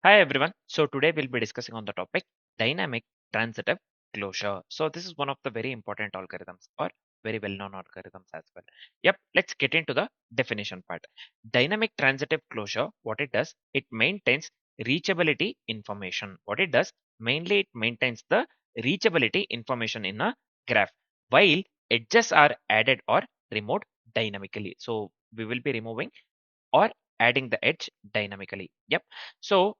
Hi everyone. So today we'll be discussing on the topic dynamic transitive closure. So this is one of the very important algorithms or very well-known algorithms as well. Yep, let's get into the definition part. Dynamic transitive closure, what it does, it maintains reachability information. What it does, mainly it maintains the reachability information in a graph while edges are added or removed dynamically. So we will be removing or adding the edge dynamically. Yep. So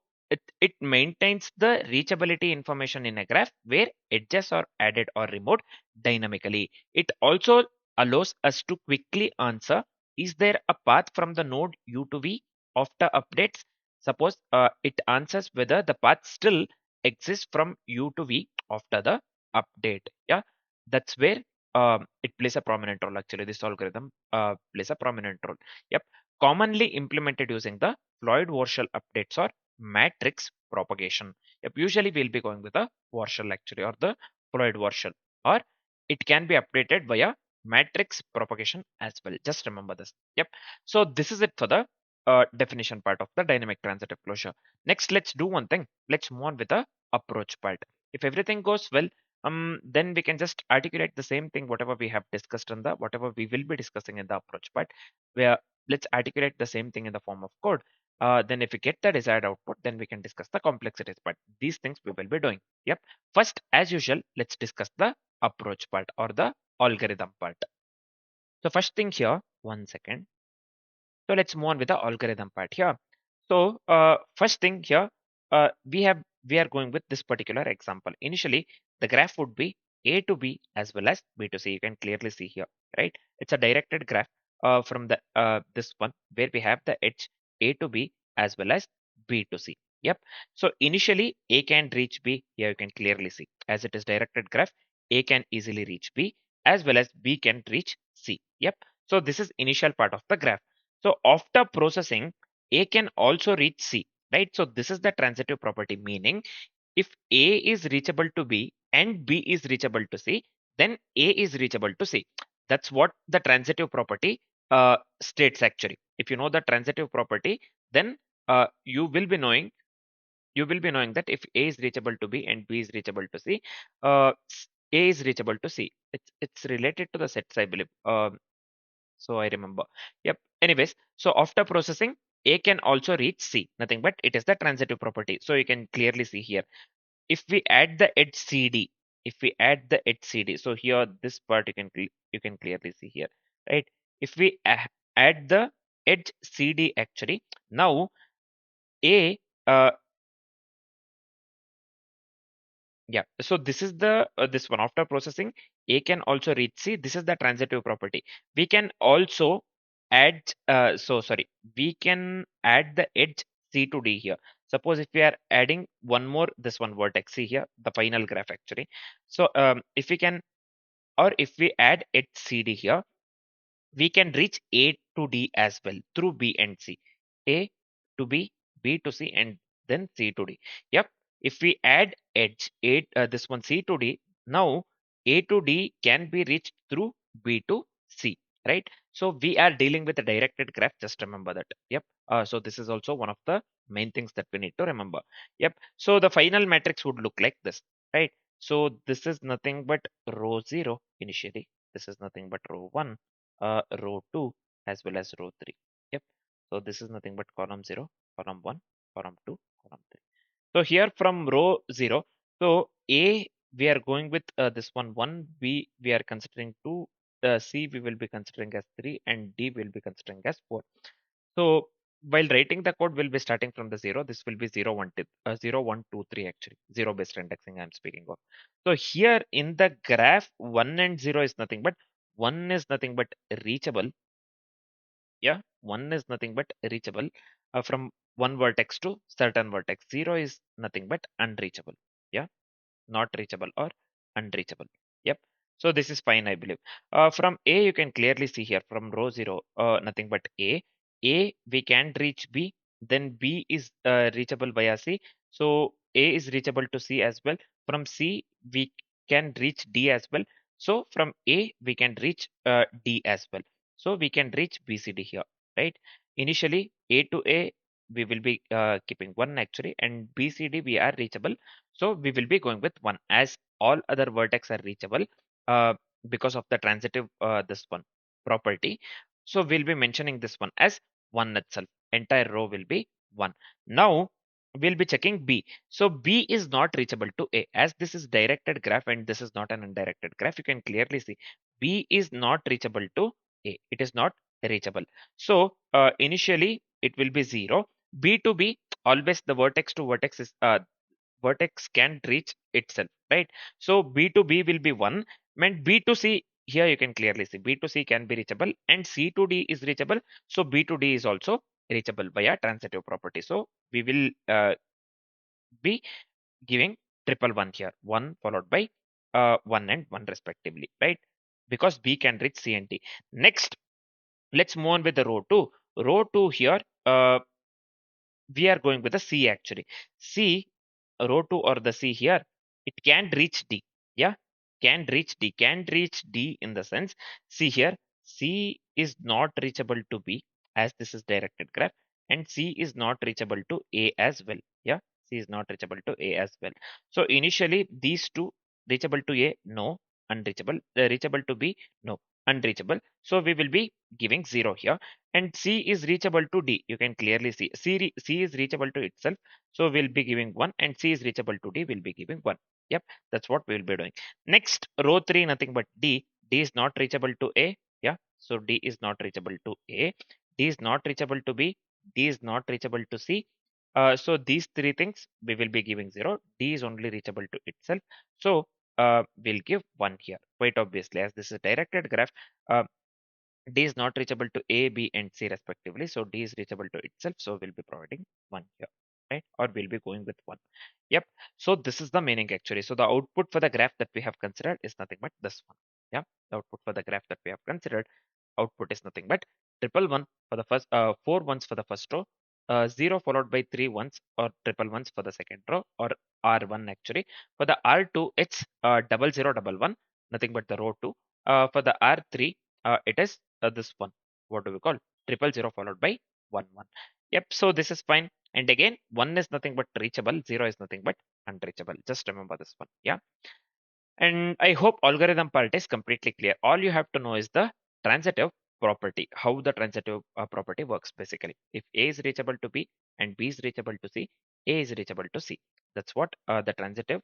it maintains the reachability information in a graph where edges are added or removed dynamically. It also allows us to quickly answer, is there a path from the node U to V after updates? Suppose it answers whether the path still exists from U to V after the update. Yeah, that's where it plays a prominent role. Actually, this algorithm plays a prominent role. Yep, commonly implemented using the Floyd Warshall updates or matrix propagation. Yep, usually we'll be going with the Warshall actually or the Floyd Warshall, or it can be updated via matrix propagation as well. Just remember this. Yep. So this is it for the definition part of the dynamic transitive closure. Next, let's do one thing. Let's move on with the approach part. If everything goes well, then we can just articulate the same thing whatever we have discussed in the whatever we will be discussing in the approach part. Where let's articulate the same thing in the form of code. Then if we get the desired output, then we can discuss the complexities. But these things we will be doing. Yep. First, as usual, let's discuss the approach part or the algorithm part. So first thing here, one second. So let's move on with the algorithm part here. So first thing here, we are going with this particular example. Initially, the graph would be A to B as well as B to C. You can clearly see here, right? It's a directed graph from the this one where we have the edge A to B as well as B to C. Yep. So initially, A can reach B. Here you can clearly see, as it is directed graph, A can easily reach B as well as B can reach C. Yep. So this is initial part of the graph. So after processing, A can also reach C, right? So this is the transitive property, meaning if A is reachable to B and B is reachable to C, then A is reachable to C. That's what the transitive property states actually. If you know the transitive property, then you will be knowing that if A is reachable to B and B is reachable to C, A is reachable to C. It's related to the sets, I believe. So I remember. Yep. Anyways, so after processing, A can also reach C. Nothing but it is the transitive property. So you can clearly see here. If we add the edge CD, if we add the edge CD, so here this part you can clearly see here, right? If we add the edge CD actually, now A yeah, so this is the this one after processing, A can also reach C. This is the transitive property. We can also add we can add the edge C to D here. Suppose if we are adding one more this one vertex, see here the final graph actually. So if we can, or if we add edge CD here, we can reach A to D as well through B and C. A to B, B to C, and then C to D. Yep. If we add edge A, this one C to D, now A to D can be reached through B to C, right? So we are dealing with a directed graph. Just remember that. Yep. So this is also one of the main things that we need to remember. Yep. So the final matrix would look like this, right? So this is nothing but row 0 initially. This is nothing but row 1, row 2 as well as row 3. Yep. So this is nothing but column 0, column 1, column 2, column 3. So here from row 0, so A we are going with this one, B we are considering 2, C we will be considering as 3, and D will be considering as 4. So while writing the code, we'll be starting from the 0. This will be 0, 1, 0, 1, 2, 3 actually. 0 based indexing I'm speaking of. So here in the graph, 1 and 0 is nothing but 1 is nothing but reachable. Yeah, 1 is nothing but reachable from one vertex to certain vertex. 0 is nothing but unreachable. Yeah, not reachable or unreachable. Yep. So this is fine, I believe. From A, you can clearly see here from row 0, nothing but A. A, we can reach B. Then B is reachable via C. So A is reachable to C as well. From C, we can reach D as well. So from A, we can reach D as well. So we can reach BCD here, right? Initially, A to A, we will be keeping 1 actually, and B, C, D, we are reachable. So we will be going with 1 as all other vertex are reachable uh, because of the transitive this one property. So we'll be mentioning this one as 1 itself. Entire row will be 1. Now we'll be checking B. So B is not reachable to A as this is directed graph and this is not an undirected graph. You can clearly see B is not reachable to A. It is not reachable. So initially it will be 0. B to B, always the vertex to vertex is vertex can reach itself, right? So B to B will be 1, and B to C, here you can clearly see B to C can be reachable and C to D is reachable. So B to D is also reachable via transitive property. So we will be giving triple 1 here, 1 followed by 1 and 1 respectively, right? Because B can reach C and D. Next, let's move on with the row 2. Row 2 here, we are going with the C actually. C, row 2 or the C here, it can reach D. Yeah, can reach D. Can reach D in the sense, see here, C is not reachable to B as this is directed graph, and C is not reachable to A as well. Yeah, C is not reachable to A as well. So initially these two reachable to A, no, unreachable, reachable to B, no, unreachable. So we will be giving 0 here, and C is reachable to D. You can clearly see C is reachable to itself. So we'll be giving 1, and C is reachable to D, we'll be giving 1. Yep, that's what we'll be doing. Next, row 3, nothing but D. D is not reachable to A. Yeah, so D is not reachable to A. D is not reachable to B. D is not reachable to C. So these three things we will be giving 0. D is only reachable to itself. So we'll give 1 here. Quite obviously, as this is directed graph, uh, D is not reachable to A, B, and C respectively. So D is reachable to itself. So we'll be providing 1 here, right? Or we'll be going with 1. Yep. So this is the meaning actually. So the output for the graph that we have considered is nothing but this one. Yeah. The output for the graph that we have considered, output is nothing but triple 1 for the first, 4 ones for the first row, 0 followed by 3 ones or triple ones for the second row, or R1 actually. For the R2, it's double 0 double 1, nothing but the row 2. For the R3, it is this one. What do we call? Triple 0 followed by 1 1. Yep. So this is fine. And again, 1 is nothing but reachable, 0 is nothing but unreachable. Just remember this one. Yeah. And I hope algorithm part is completely clear. All you have to know is the transitive property, how the transitive property works basically. If A is reachable to B and B is reachable to C, A is reachable to C. That's what the transitive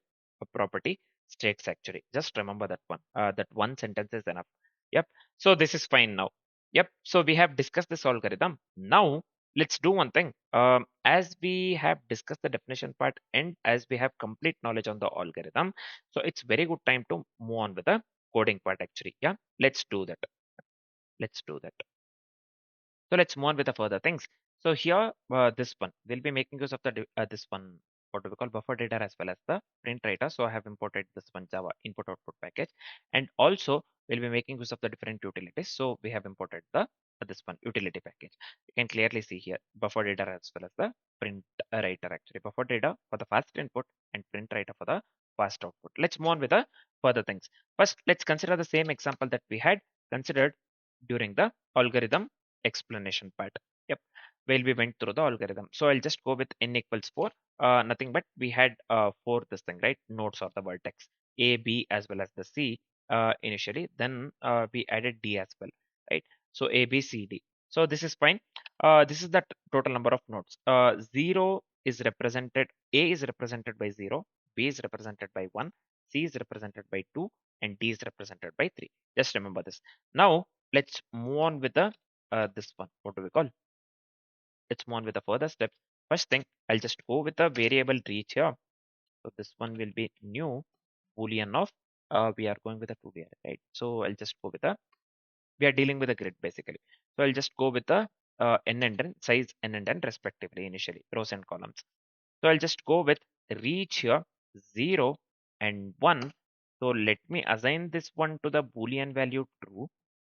property states actually. Just remember that one. That one sentence is enough. Yep. So this is fine now. Yep. So we have discussed this algorithm. Now let's do one thing. As we have discussed the definition part and as we have complete knowledge on the algorithm, so it's very good time to move on with the coding part actually. Yeah, let's do that. Let's do that. So let's move on with the further things. So here, this one, we'll be making use of the this one, what do we call buffer data as well as the print writer. So I have imported this one Java input output package, and also we'll be making use of the different utilities. So we have imported the this one utility package. You can clearly see here buffer data as well as the print writer actually. Buffer data for the fast input and print writer for the fast output. Let's move on with the further things. First, let's consider the same example that we had considered during the algorithm explanation part. Yep, well, we went through the algorithm. So I'll just go with n equals 4. Nothing but we had 4 this thing, right? Nodes of the vertex A, B as well as the C initially. Then we added D as well, right? So A, B, C, D. So this is fine. This is the total number of nodes. 0 is represented, A is represented by 0, B is represented by 1, C is represented by 2, and D is represented by 3. Just remember this. Now let's move on with the this one. What do we call? Let's move on with the further steps. First thing, I'll just go with the variable reach here. So this one will be new boolean of we are going with a 2D array, right? So I'll just go with the we are dealing with a grid basically. So I'll just go with the n and n size n and n respectively initially rows and columns. So I'll just go with reach here 0 and 1. So let me assign this one to the boolean value true.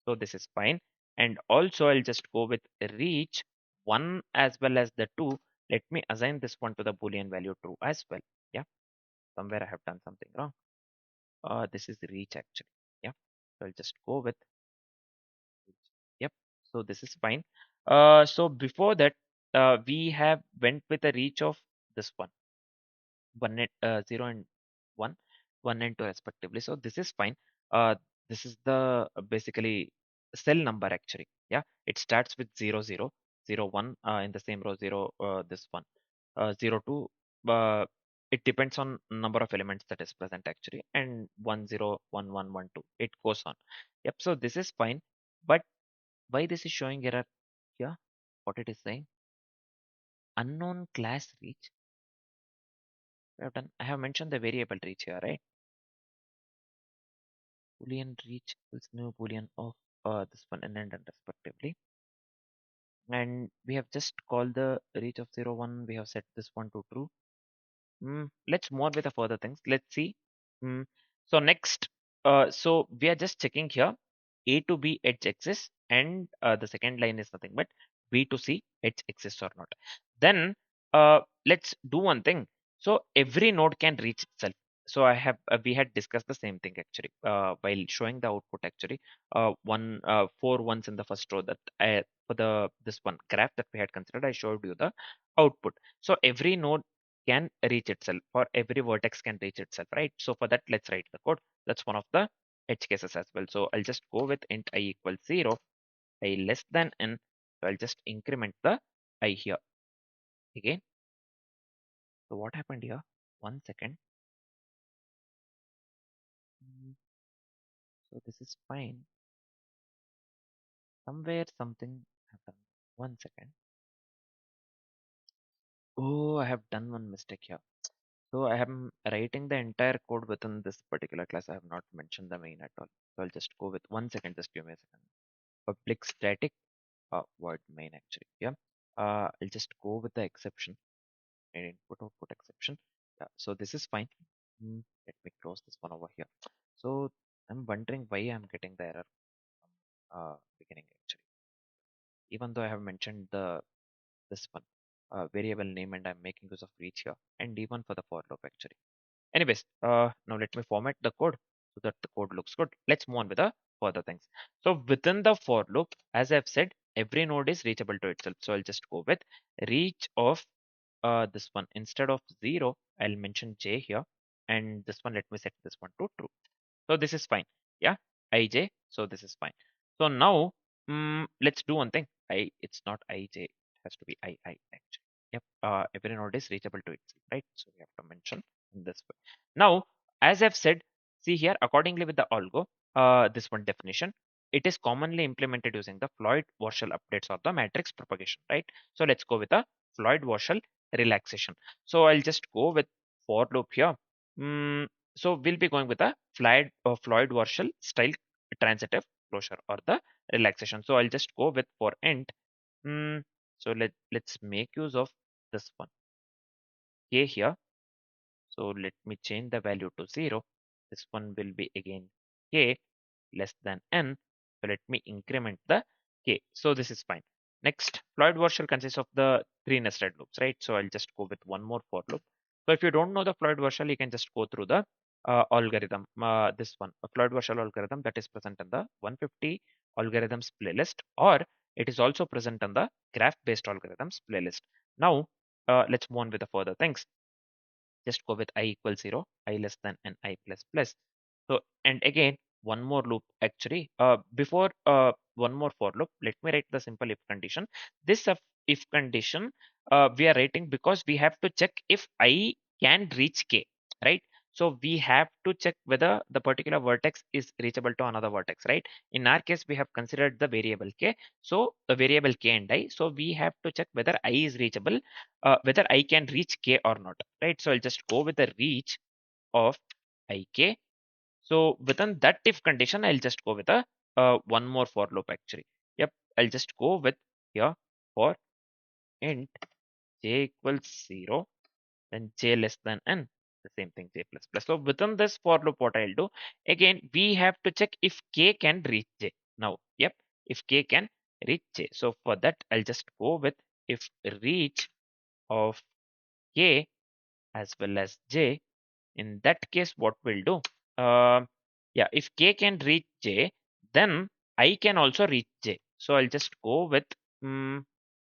So this is fine. And also I'll just go with reach 1 as well as the 2. Let me assign this one to the boolean value true as well. Yeah, somewhere I have done something wrong. This is reach actually. Yeah, so I'll just go with reach. Yep. So this is fine. So before that, we have went with a reach of this one, 0 and 1, 1 and 2 respectively. So this is fine. Uh, this is the basically cell number actually. Yeah, it starts with 0, 0, 0, 1 in the same row, 0, this one, 0, 2. It depends on number of elements that is present actually, and 1, 0, 1, 1, 1, 2. It goes on. Yep. So this is fine, but why this is showing error? Yeah, what it is saying? Unknown class reach. I have done. I have mentioned the variable reach here, right? Boolean reach is new Boolean of this one and then respectively. And we have just called the reach of 0, 1. We have set this one to true. Let's move on with the further things. Let's see. Mm, so next, so we are just checking here. A to B edge exists, and the second line is nothing but B to C edge exists or not. Then let's do one thing. So every node can reach itself. So I have we had discussed the same thing actually while showing the output actually. Four ones in the first row that for the this one graph that we had considered, I showed you the output. So every node can reach itself, or every vertex can reach itself, right? So for that, let's write the code. That's one of the edge cases as well. So I'll just go with int I equals 0, I less than n. So I'll just increment the I here again. So what happened here? 1 second. So this is fine. Somewhere something happened. 1 second. Oh, I have done one mistake here. So I am writing the entire code within this particular class. I have not mentioned the main at all. So I'll just go with 1 second. Just give me a second. Public static void main actually. Yeah. I'll just go with the exception and input output exception. Yeah. So this is fine. Let me close this one over here. So I'm wondering why I'm getting the error from beginning actually. Even though I have mentioned this one variable name and I'm making use of reach here, and even for the for loop actually. Anyways, now let me format the code so that the code looks good. Let's move on with the further things. So within the for loop, as I've said, every node is reachable to itself. So I'll just go with reach of this one. Instead of 0, I'll mention j here, and this one, let me set this one to true. So this is fine. Yeah, ij. So this is fine. So now, let's do one thing. It's not ij. It has to be I actually. Yep. Every node is reachable to itself, right? So we have to mention in this way. Now, as I've said, see here, accordingly with the algo, this one definition, it is commonly implemented using the Floyd-Warshall updates or the matrix propagation, right? So let's go with the Floyd-Warshall relaxation. So I'll just go with for loop here. So we'll be going with a Floyd-Warshall style transitive closure or the relaxation. So I'll just go with for int. So let's make use of this one k here. So let me change the value to 0. This one will be again k less than n. So let me increment the k. So this is fine. Next, Floyd-Warshall consists of the 3 nested loops, right? So I'll just go with one more for loop. So if you don't know the Floyd-Warshall, you can just go through the algorithm. This one, a Floyd-Warshall algorithm that is present in the 150 algorithms playlist, or it is also present in the graph-based algorithms playlist. Now, let's move on with the further things. Just go with I equals 0, I less than n I plus plus. So, and again, one more loop actually. Before one more for loop, let me write the simple if condition. This if condition we are writing because we have to check if I can reach k, right? So we have to check whether the particular vertex is reachable to another vertex, right? In our case, we have considered the variable k. So the variable k and I. So we have to check whether I is reachable, whether I can reach k or not, right? So I'll just go with the reach of ik. So within that if condition, I'll just go with a one more for loop actually. Yep, I'll just go with here for int j equals 0, then j less than n. The same thing, j plus plus. So within this for loop, what I'll do again, we have to check if k can reach j. Now, yep, if k can reach j. So for that, I'll just go with if reach of k as well as j. In that case, what we'll do? Yeah, if k can reach j, then I can also reach j. So I'll just go with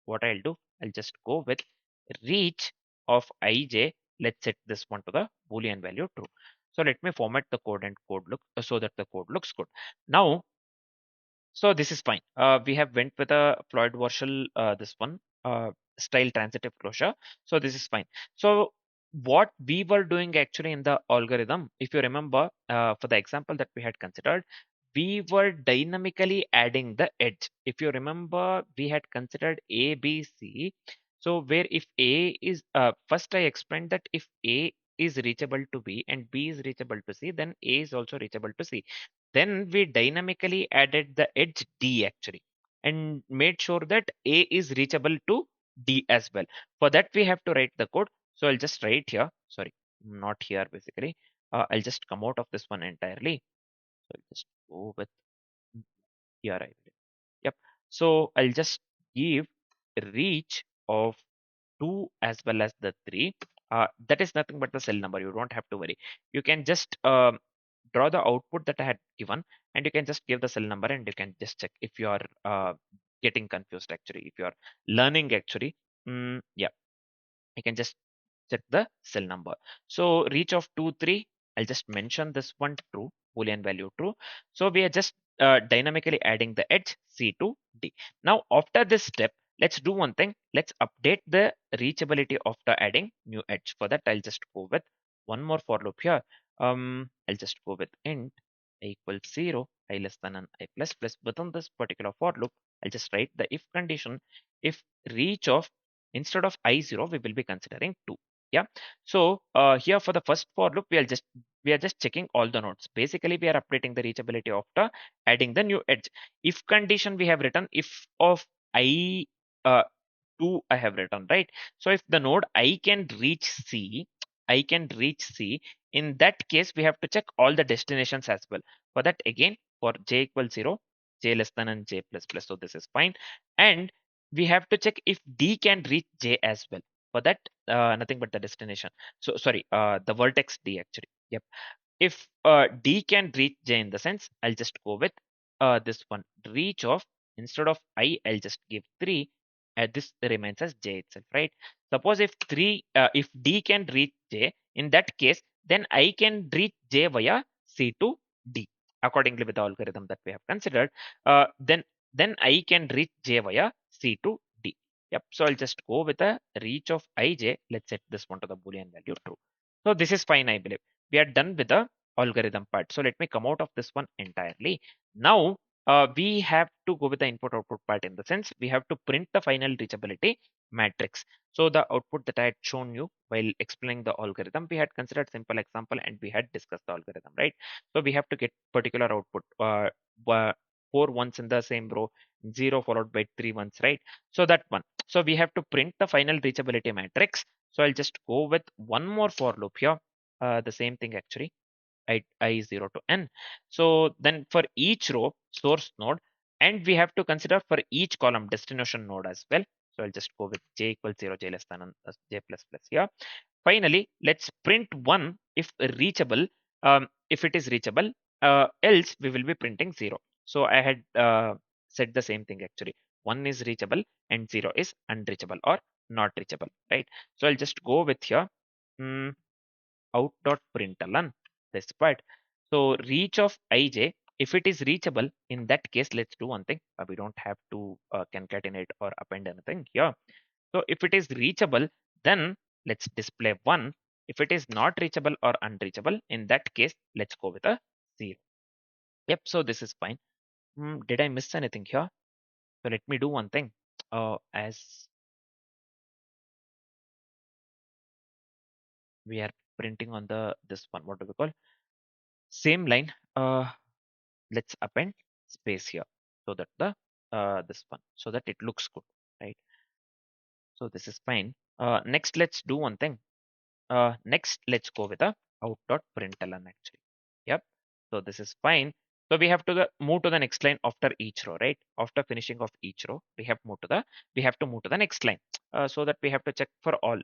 what I'll do. I'll just go with reach of ij. Let's set this one to the boolean value true. So let me format the code and code look so that the code looks good. Now, so this is fine. We have went with a Floyd Warshall, this one, style transitive closure. So this is fine. So what we were doing actually in the algorithm, if you remember, for the example that we had considered, we were dynamically adding the edge. If you remember, we had considered A, B, C. So where if A is, first I explained that if A is reachable to B and B is reachable to C, then A is also reachable to C. Then we dynamically added the edge D actually and made sure that A is reachable to D as well. For that, we have to write the code. So I'll just write here. Sorry, not here basically. I'll just come out of this one entirely. So I'll just go with here. I will. Yep. So I'll just give reach of 2 as well as the 3. That is nothing but the cell number. You don't have to worry. You can just draw the output that I had given, and you can just give the cell number and you can just check if you are getting confused actually, if you are learning actually. Yeah, you can just check the cell number. So reach of 2, 3, I'll just mention this one true, boolean value true. So we are just dynamically adding the edge C to D. Now after this step, let's do one thing. Let's update the reachability after adding new edge. For that, I'll just go with one more for loop here. I'll just go with int I equals 0, I less than an I plus plus. Within this particular for loop, I'll just write the if condition. If reach of, instead of I0, we will be considering 2. Yeah. So here for the first for loop, we are just checking all the nodes. Basically, we are updating the reachability after adding the new edge. If condition we have written, if of I 2 I have written, right? So if the node I can reach C, I can reach C. In that case, we have to check all the destinations as well. For that, again, for j equals 0, j less than and j plus plus. So this is fine. And we have to check if D can reach J as well. For that, nothing but the destination. So sorry, the vertex D actually. Yep. If D can reach J in the sense, I'll just go with this one reach of, instead of I, I'll just give 3. This remains as J itself, right? Suppose if if D can reach J, in that case, then I can reach J via C to D accordingly with the algorithm that we have considered. Then I can reach J via C to D. Yep. So I'll just go with a reach of IJ. Let's set this one to the Boolean value true. So this is fine, I believe. We are done with the algorithm part. So let me come out of this one entirely. Now we have to go with the input output part, in the sense we have to print the final reachability matrix. So the output that I had shown you while explaining the algorithm, we had considered simple example and we had discussed the algorithm, right? So we have to get particular output, 4 ones in the same row, 0 followed by 3 ones, right? So that one. So we have to print the final reachability matrix. So I'll just go with one more for loop here. The same thing actually, I 0 to n. So then for each row, source node, and we have to consider for each column destination node as well. So I'll just go with j equals 0, j less than j plus plus here. Finally, let's print 1 if reachable. If it is reachable, else we will be printing 0. So I had said the same thing actually. 1 is reachable and 0 is unreachable or not reachable, right? So I'll just go with here. Out.println this part. So reach of ij, if it is reachable, in that case, let's do one thing. We don't have to concatenate or append anything here. So if it is reachable, then let's display 1. If it is not reachable or unreachable, in that case, let's go with a 0. Yep, so this is fine. Did I miss anything here? So let me do one thing. As we are printing on the this one, what do we call? Same line. Let's append space here so that the this one, so that it looks good, right? So this is fine. Next, let's do one thing. Next, let's go with a out.println actually. Yep. So this is fine. So we have to move to the next line after each row, right? After finishing of each row, we have to move to the next line. So that we have to check for all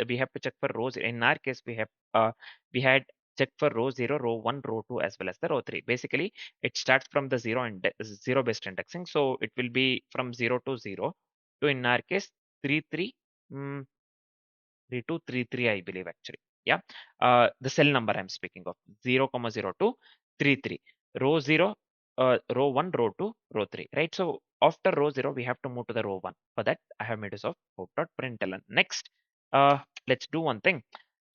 we have to check for rows. In our case, we had checked for row 0, row 1, row 2, as well as the row 3. Basically, it starts from the 0 based indexing. So it will be from 0 to 0 to, in our case, 33. 3233, I believe, actually. Yeah. The cell number I'm speaking of, 0,0233. Row 0, row 1, row 2, row 3, right? So after row 0, we have to move to the row 1. For that, I have made use of out.println. Next, let's do one thing.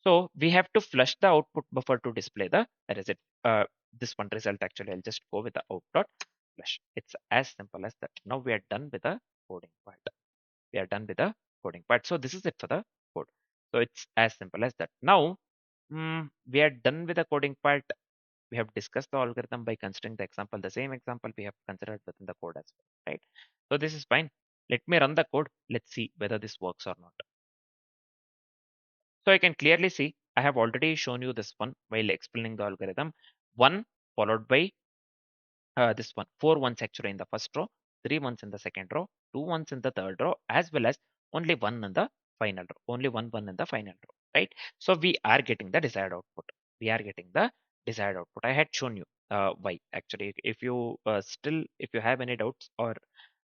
So we have to flush the output buffer to display the result. This one result, actually, I'll just go with the out.flush. It's as simple as that. Now we are done with the coding part. We are done with the coding part. So this is it for the code. So it's as simple as that. Now we are done with the coding part. We have discussed the algorithm by considering the example. The same example we have considered within the code as well, right? So this is fine. Let me run the code. Let's see whether this works or not. So I can clearly see I have already shown you this one while explaining the algorithm. 1 followed by this one, 4 ones actually in the first row, 3 ones in the second row, 2 ones in the third row, as well as only one in the final row, only one in the final row, right? So we are getting the desired output. We are getting the desired output. I had shown you why actually. If you if you have any doubts, or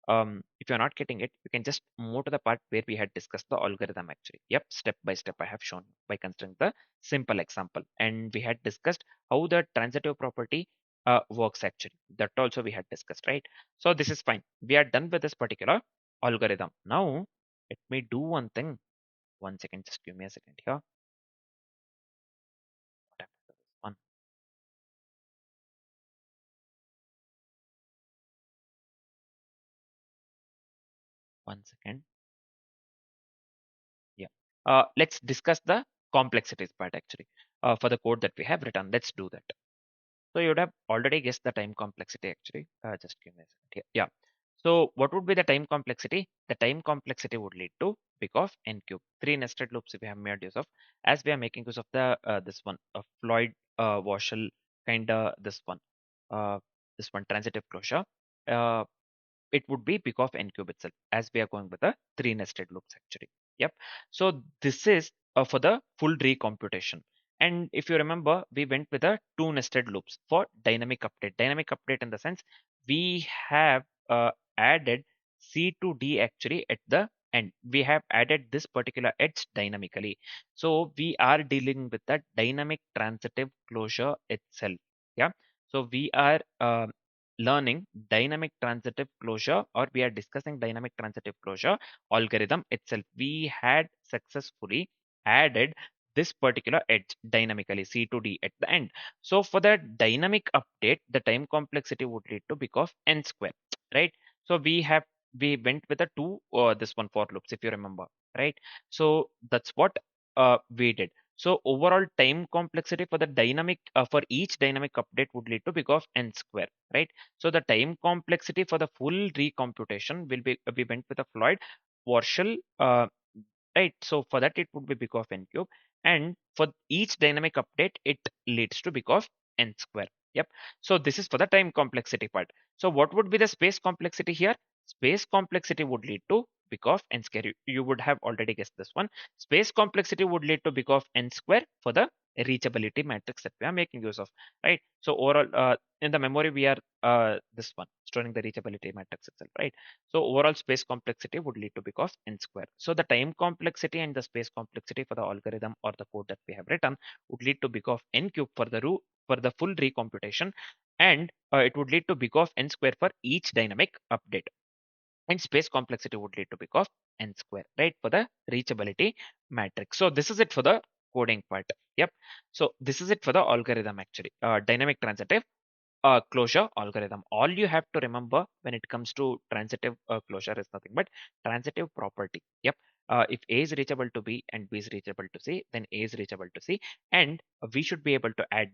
if you're not getting it, you can just move to the part where we had discussed the algorithm actually. Yep, step by step I have shown by considering the simple example, and we had discussed how the transitive property works actually. That also we had discussed, right? So this is fine. We are done with this particular algorithm. Now let me do one thing. One second, just give me a second here. What happened to this one? One second. Yeah. Let's discuss the complexities part actually for the code that we have written. Let's do that. So you would have already guessed the time complexity actually. Just give me a second here. Yeah. So what would be the time complexity? The time complexity would lead to big of n cube. 3 nested loops we have made use of, as we are making use of the this one, Floyd Warshall kind of this one transitive closure. Uh, it would be big of n cube itself, as we are going with the 3 nested loops actually. Yep. So this is for the full recomputation. And if you remember, we went with the 2 nested loops for dynamic update. Dynamic update in the sense we have added C to D actually at the end. We have added this particular edge dynamically. So we are dealing with the dynamic transitive closure itself. Yeah. So we are learning dynamic transitive closure, or we are discussing dynamic transitive closure algorithm itself. We had successfully added this particular edge dynamically, C to D at the end. So for the dynamic update, the time complexity would lead to big of n square, right? So we went with a two this one for loops, if you remember, right? So that's what we did. So overall time complexity for the dynamic for each dynamic update would lead to big of n square, right? So the time complexity for the full recomputation will be we went with a Floyd Warshall, right? So for that it would be big of n cube, and for each dynamic update it leads to big of n square. Yep. So this is for the time complexity part. So what would be the space complexity here? Space complexity would lead to big of n square. You would have already guessed this one. Space complexity would lead to big of n square for the reachability matrix that we are making use of, right? So overall in the memory we are this one storing the reachability matrix itself, right? So overall space complexity would lead to big of n square. So the time complexity and the space complexity for the algorithm or the code that we have written would lead to big of n cube for the for the full recomputation, and it would lead to big of n square for each dynamic update, and space complexity would lead to big of n square, right, for the reachability matrix. So this is it for the coding part. Yep. So this is it for the algorithm actually, dynamic transitive closure algorithm. All you have to remember when it comes to transitive closure is nothing but transitive property. Yep. If A is reachable to B and B is reachable to C, then A is reachable to C, and we should be able to add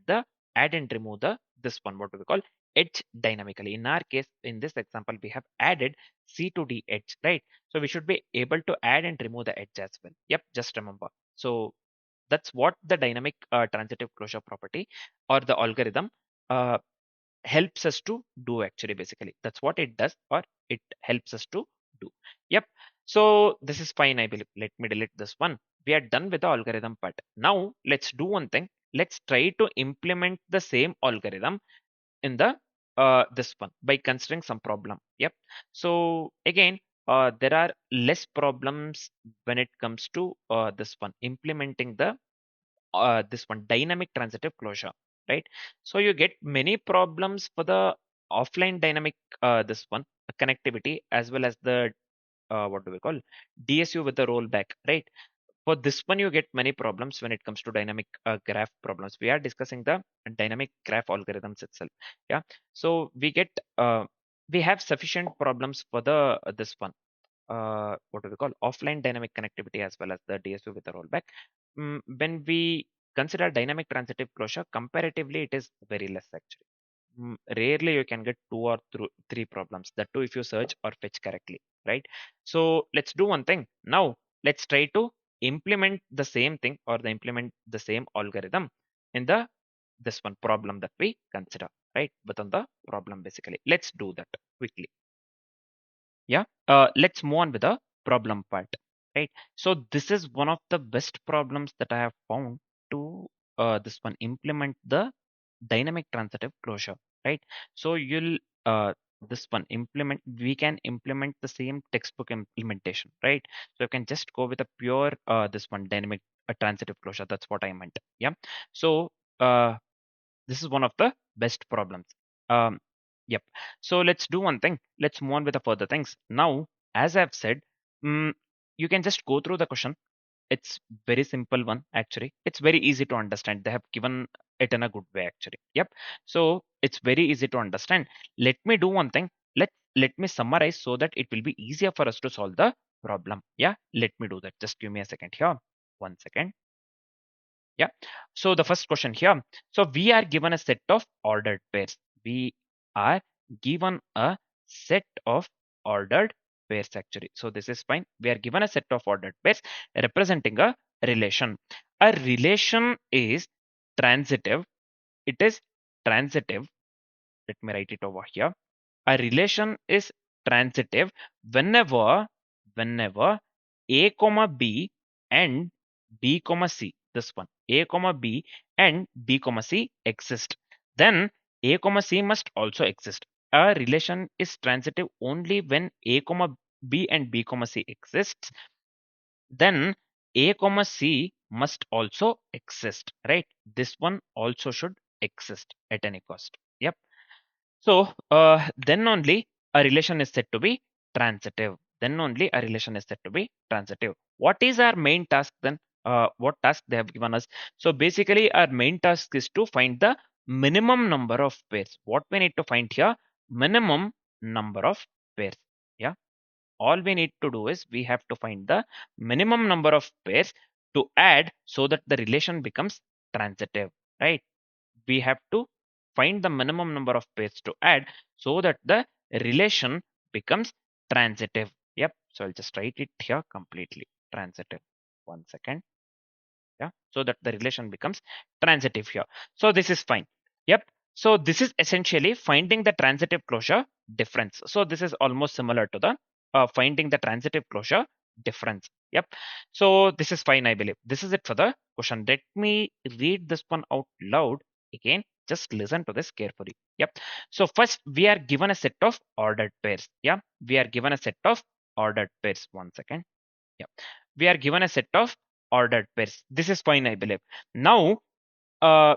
and remove the this one, what do we call, edge dynamically. In our case, in this example, we have added C to D edge, right? So we should be able to add and remove the edge as well. Yep. Just remember. So that's what the dynamic transitive closure property or the algorithm uh, helps us to do actually. Basically that's what it does, or it helps us to do. Yep. So this is fine, I believe. Let me delete this one. We are done with the algorithm part. Now let's do one thing. Let's try to implement the same algorithm in the this one by considering some problem. Yep. So again, there are less problems when it comes to this one implementing the this one dynamic transitive closure, right? So you get many problems for the offline dynamic this one connectivity, as well as the what do we call DSU with the rollback, right? For this one you get many problems when it comes to dynamic graph problems. We are discussing the dynamic graph algorithms itself. Yeah, so we have sufficient problems for the this one what do we call offline dynamic connectivity, as well as the DSU with the rollback. When we consider dynamic transitive closure, comparatively it is very less actually. Rarely you can get two or three problems, that too if you search or fetch correctly, right? So let's do one thing now. Let's try to implement the same thing, or the implement the same algorithm in the this one problem that we consider, right? Within the problem, basically let's do that quickly. Yeah, let's move on with the problem part, right? So this is one of the best problems that I have found to this one implement the dynamic transitive closure, right? So you'll this one implement we can implement the same textbook implementation, right? So you can just go with a pure this one dynamic transitive closure. That's what I meant. Yeah, so uh, this is one of the best problems. um yep, so let's do one thing. Let's move on with the further things now. As I've said, mm, you can just go through the question. It's very simple one actually. It's very easy to understand. They have given it in a good way actually. Yep, so it's very easy to understand. Let me do one thing. Let me summarize so that it will be easier for us to solve the problem. Yeah, let me do that. Just give me a second here. 1 second. Yeah. So the first question here. So we are given a set of ordered pairs. We are given a set of ordered pairs actually. So this is fine. We are given a set of ordered pairs representing a relation. A relation is transitive. It is transitive. Let me write it over here. A relation is transitive whenever a comma b and b comma c, this one a comma b and b comma c exist, then a comma c must also exist. A relation is transitive only when a comma b and b comma c exists, then a comma c must also exist, right? This one also should exist at any cost. Yep. So then only a relation is said to be transitive. Then only a relation is said to be transitive. What is our main task then? What task they have given us? So basically our main task is to find the minimum number of pairs. What we need to find here? Minimum number of pairs. Yeah. All we need to do is we have to find the minimum number of pairs to add so that the relation becomes transitive, right? We have to find the minimum number of pairs to add so that the relation becomes transitive. Yep. So I'll just write it here completely. Transitive. 1 second. Yeah, so that the relation becomes transitive here. So this is fine. Yep, so this is essentially finding the transitive closure difference. So this is almost similar to the finding the transitive closure difference. Yep, so this is fine, I believe. This is it for the question. Let me read this one out loud again. Just listen to this carefully. Yep, so first we are given a set of ordered pairs. Yeah, we are given a set of ordered pairs. 1 second. Yeah, we are given a set of ordered pairs. This is fine, I believe. Now,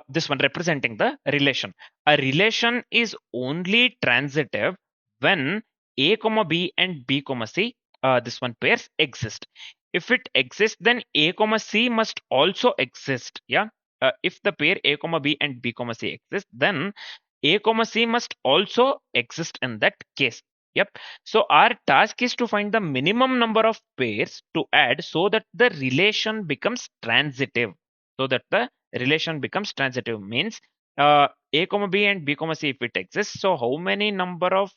this one representing the relation. A relation is only transitive when a comma b and b comma c, this one pairs exist. If it exists, then a comma c must also exist. Yeah. If the pair a comma b and b comma c exist, then a comma c must also exist in that case. Yep. So our task is to find the minimum number of pairs to add so that the relation becomes transitive. So that the relation becomes transitive means a comma b and b comma c if it exists. So how many number of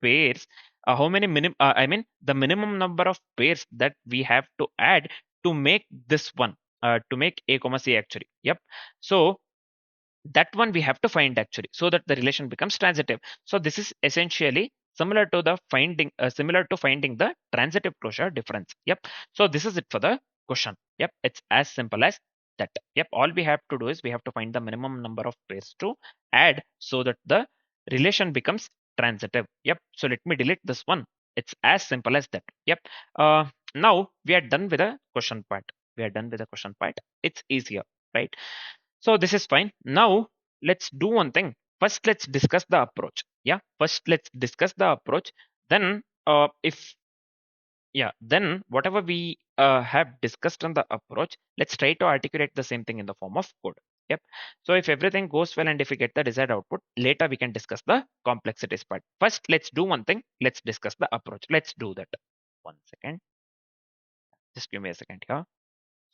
pairs? How many minim? I mean the minimum number of pairs that we have to add to make this one to make a comma c actually. Yep. So that one we have to find actually so that the relation becomes transitive. So this is essentially similar to the finding the transitive closure difference. Yep, so this is it for the question. Yep, it's as simple as that. Yep, all we have to do is we have to find the minimum number of pairs to add so that the relation becomes transitive. Yep, so let me delete this one. It's as simple as that. Yep. Now we are done with the question part. We are done with the question part. It's easier, right? So this is fine. Now let's do one thing. First, let's discuss the approach. Yeah. First, let's discuss the approach. Then, if yeah, then whatever we have discussed on the approach, let's try to articulate the same thing in the form of code. Yep. So if everything goes well and if we get the desired output, later we can discuss the complexities part. First, let's do one thing. Let's discuss the approach. Let's do that. 1 second. Just give me a second here.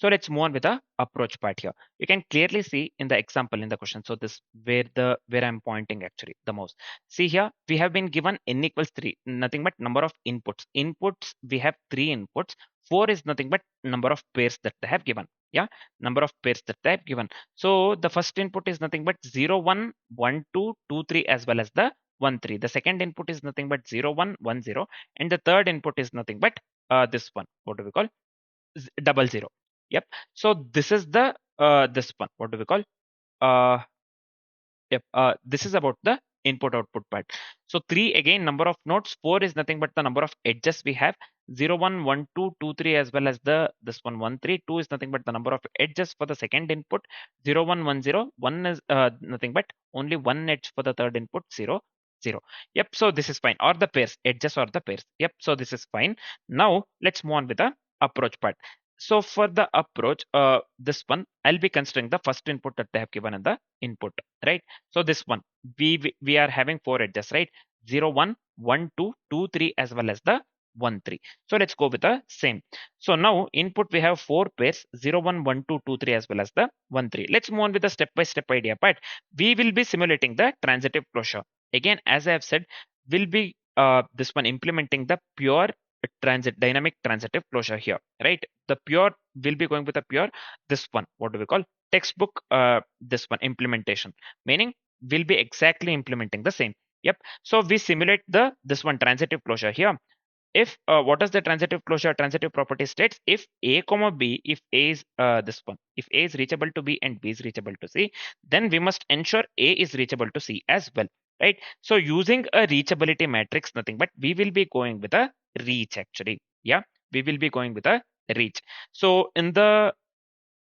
So let's move on with the approach part here. You can clearly see in the example in the question. So this where I'm pointing actually the mouse. See here, we have been given n equals 3, nothing but number of inputs. Inputs, we have 3 inputs. 4 is nothing but number of pairs that they have given. Yeah, number of pairs that they have given. So the first input is nothing but 0, 1, 1, 2, 2, 3 as well as the 1, 3. The second input is nothing but 0, 1, 1, 0. And the third input is nothing but this one. What do we call? 00. Yep. So this is the this one. What do we call? Uh, yep. This is about the input output part. So 3 again number of nodes. 4 is nothing but the number of edges we have. 0, 1, 1, 2, 2, 3 as well as the this one 1, 3. 2 is nothing but the number of edges for the second input. 0, 1, 1, 0. 1 is nothing but only one edge for the third input. 0, 0. Yep. So this is fine. Or the pairs, edges or the pairs. Yep. So this is fine. Now let's move on with the approach part. So for the approach, this one, I'll be considering the first input that they have given in the input, right? So this one, we are having 4 edges, right? 0, 1, 1, 2, 2, 3, as well as the 1, 3. So let's go with the same. So now input, we have 4 pairs, 0, 1, 1, 2, 2, 3, as well as the 1, 3. Let's move on with the step-by-step idea part. We will be simulating the transitive closure. Again, as I have said, we'll be this one implementing the pure dynamic transitive closure here, right? The pure will be going with a pure this one. What do we call? Textbook this one implementation, meaning we'll be exactly implementing the same. Yep. So we simulate the this one transitive closure here. If what does the transitive closure transitive property states? If a comma b, if a is this one, if a is reachable to b and b is reachable to c, then we must ensure a is reachable to c as well, right? So using a reachability matrix, nothing but we will be going with a reach actually. Yeah, we will be going with a reach. So in the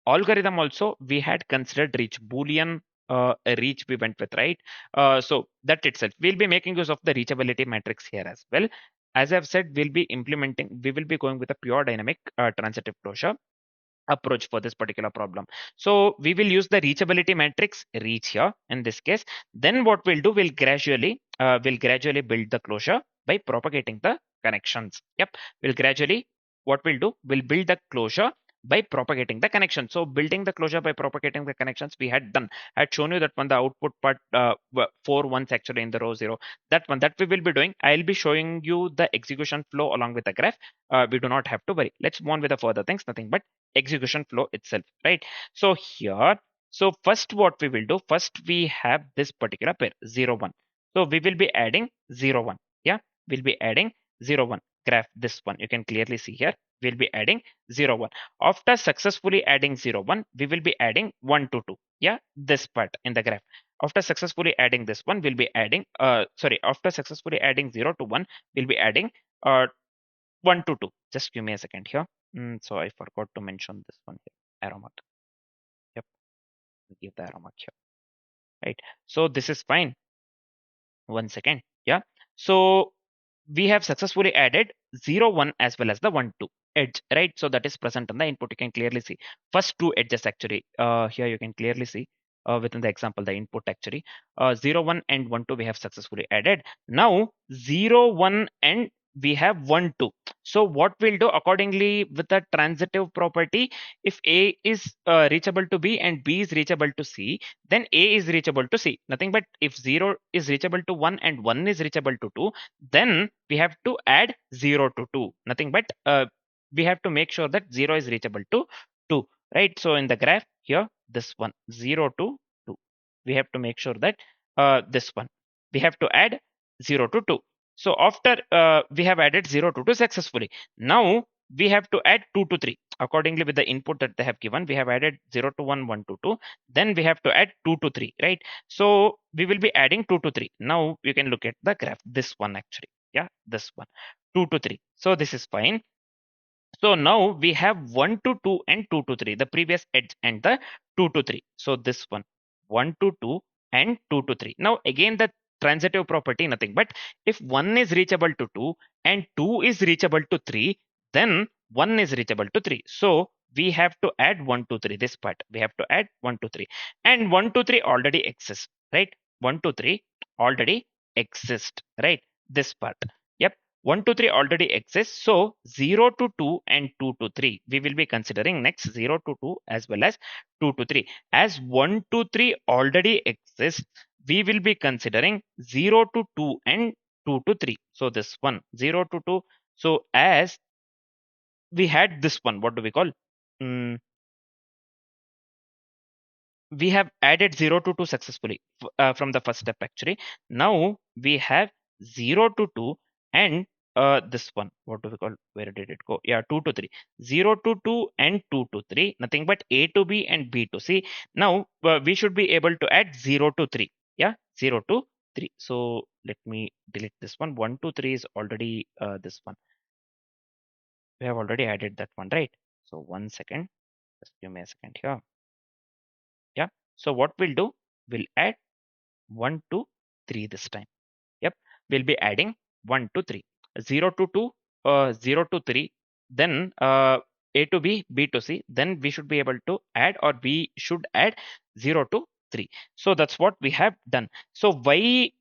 algorithm also we had considered reach boolean a reach we went with, right? So that itself we'll be making use of the reachability matrix here as well. As I've said, we will be going with a pure dynamic transitive closure approach for this particular problem. So we will use the reachability matrix reach here in this case. Then what we'll do, we'll gradually build the closure by propagating the connections. Yep, we'll gradually, what we'll do, we'll build the closure by propagating the connection. So building the closure by propagating the connections we had done. I had shown you that one, the output part 4 ones actually in the row 0. That one that we will be doing. I'll be showing you the execution flow along with the graph. We do not have to worry. Let's move on with the further things, nothing but execution flow itself, right? So here, so first what we will do, first we have this particular pair 0, 1. So we will be adding 0, 1. Yeah, we'll be adding 0, 1. Graph this one, you can clearly see here, we'll be adding 0, 1. After successfully adding 0, 1, we will be adding 1 to 2. Yeah, this part in the graph. After successfully adding this one, we'll be adding after successfully adding 0 to 1, we'll be adding 1 to 2. Just give me a second here. So I forgot to mention this one here, arrow mark. Yep, give the arrow mark here, right? So this is fine. 1 second. Yeah. So we have successfully added 0, 1 as well as the 1, 2 edge, right? So that is present on the input. You can clearly see first 2 edges actually. Here you can clearly see within the example, the input actually 0, 1 and 1, 2 we have successfully added. Now 0, 1 and we have 1, 2. So what we'll do accordingly with the transitive property, if A is reachable to B and B is reachable to C, then A is reachable to C. Nothing but if 0 is reachable to 1 and 1 is reachable to 2, then we have to add 0 to 2. Nothing but we have to make sure that 0 is reachable to 2, right? So in the graph here, this one 0 to 2, we have to make sure that this one we have to add 0 to 2. So after we have added 0 to 2 successfully, now we have to add 2 to 3 accordingly with the input that they have given. We have added 0 to 1, 1 to 2, then we have to add 2 to 3, right? So we will be adding 2 to 3. Now you can look at the graph, this one actually. Yeah, this one, 2 to 3. So this is fine. So now we have 1 to 2 and 2 to 3, the previous edge and the 2 to 3. So this one, 1 to 2 and 2 to 3. Now again, the transitive property, nothing but if 1 is reachable to 2 and 2 is reachable to 3, then 1 is reachable to 3. So we have to add 1 to 3, this part. We have to add 1 to 3. And 1 to 3 already exists, right? 1 to 3 already exist, right? This part. Yep. 1 to 3 already exists. So 0 to 2 and 2 to 3. We will be considering next 0 to 2 as well as 2 to 3. As 1 to 3 already exists, we will be considering 0 to 2 and 2 to 3. So this one, 0 to 2. So as we had this one, what do we call? Mm, we have added 0 to 2 successfully from the first step actually. Now we have 0 to 2 and this one, what do we call, where did it go? Yeah, 2 to 3. 0 to 2 and 2 to 3, nothing but A to B and B to C. Now we should be able to add 0 to 3. Yeah, 0 to 3. So let me delete this one. 1 to 3 is already this one. We have already added that one, right? So 1 second, just give me a second here. Yeah, so what we'll do, we'll add 1 to 3 this time. Yep, we'll be adding 1 to 3. 0 to 2, 0 to 3, then A to B, B to C. Then we should be able to add, or we should add 0 to 3. So that's what we have done. So why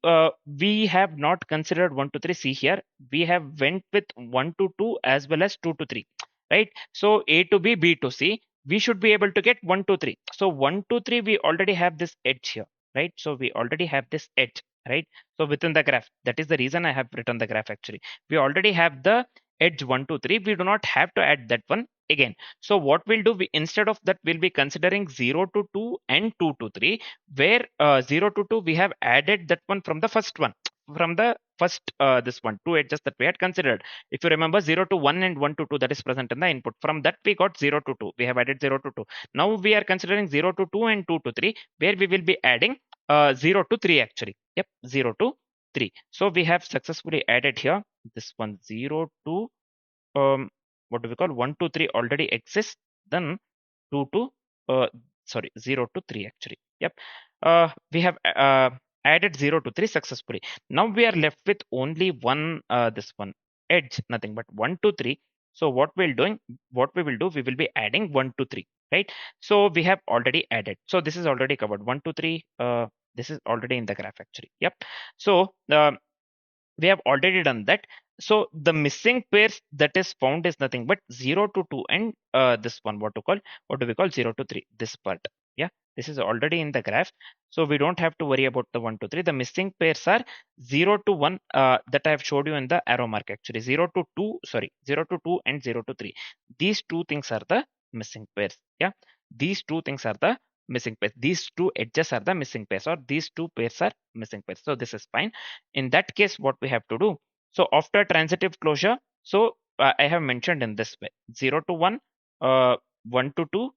we have not considered 1 to 3? See here, we have went with 1 to 2 as well as 2 to 3, right? So A to B, B to C, we should be able to get 1 to 3. So 1 to 3, we already have this edge here, right? So we already have this edge, right? So within the graph, that is the reason I have written the graph actually. We already have the edge 1 2 3. We do not have to add that one again. So what we'll do, we instead of that, we'll be considering 0 to 2 and 2 to 3, where 0 to 2 we have added that one from the first one, from the first this one, two edges that we had considered. If you remember, 0 to 1 and 1 to 2, that is present in the input. From that we got 0 to 2. We have added 0 to 2. Now we are considering 0 to 2 and 2 to 3, where we will be adding 0 to 3 actually. Yep, 0 to 3. So we have successfully added here this one, 0 to what do we call, 1 to 3 already exists. Then 2 to sorry, 0 to 3 actually. Yep, we have added 0 to 3 successfully. Now we are left with only one this one edge, nothing but 1 to 3. So what we will do, we will be adding 1 to 3, right? So we have already added. So this is already covered. 1 to 3. This is already in the graph actually. Yep. So we have already done that. So the missing pairs that is found is nothing but 0 to 2 and this one, what do we call, 0 to 3, this part. Yeah, this is already in the graph. So we don't have to worry about the 1 to 3. The missing pairs are 0 to 1 that I have showed you in the arrow mark actually. 0 to 2, sorry, 0 to 2 and 0 to 3. These two things are the missing pairs. Yeah, these two things are the missing pairs. These two edges are the missing pairs, or these two pairs are missing pairs. So this is fine. In that case, what we have to do, so after transitive closure, so I have mentioned in this way, 0 to 1, 1 to 2,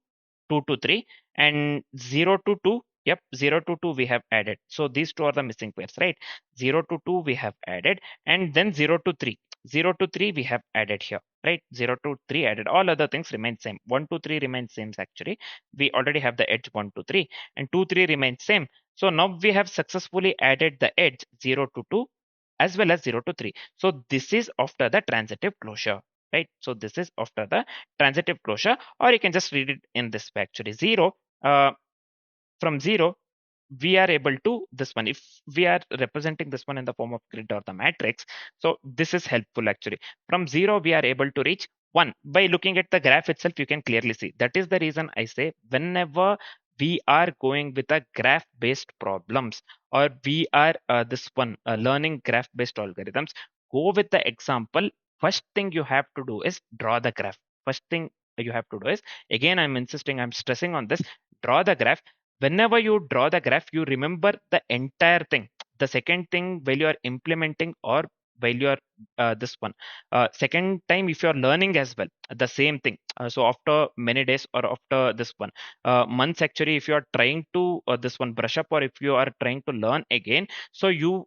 2 to 3, and 0 to 2. Yep, 0 to 2 we have added. So these two are the missing pairs, right? 0 to 2 we have added, and then 0 to 3. 0 to 3 we have added here, right? 0 to 3 added. All other things remain same. 1 to 3 remains same actually. We already have the edge 1 to 3, and 2 3 remains same. So now we have successfully added the edge 0 to 2 as well as 0 to 3. So this is after the transitive closure, right? So this is after the transitive closure, or you can just read it in this way actually. 0, from 0, we are able to this one, if we are representing this one in the form of grid or the matrix, so this is helpful actually. From 0 we are able to reach 1 by looking at the graph itself. You can clearly see. That is the reason I say, whenever we are going with a graph based problems, or we are this one learning graph based algorithms, go with the example. First thing you have to do is draw the graph. First thing you have to do is, again I'm insisting, I'm stressing on this, draw the graph. Whenever you draw the graph, you remember the entire thing. The second thing, while you are implementing, or while you are this one second time, if you are learning as well, the same thing. So after many days, or after this one months actually, if you are trying to this one brush up, or if you are trying to learn again, so you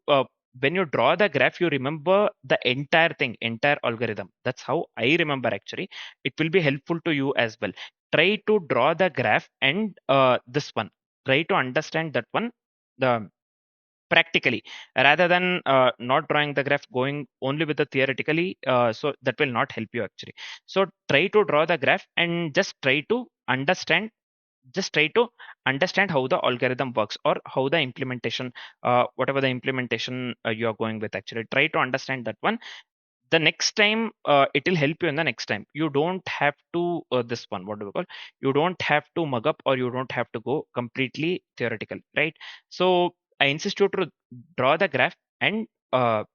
when you draw the graph, you remember the entire thing, entire algorithm. That's how I remember actually. It will be helpful to you as well. Try to draw the graph and this one. Try to understand that one the practically rather than not drawing the graph, going only with the theoretically. So that will not help you actually. So try to draw the graph and just try to understand how the algorithm works or how the implementation, whatever the implementation you are going with, actually try to understand that one. The next time it will help you in the next time. You don't have to this one, what do we call, you don't have to mug up or you don't have to go completely theoretical, right? So I insist you to draw the graph and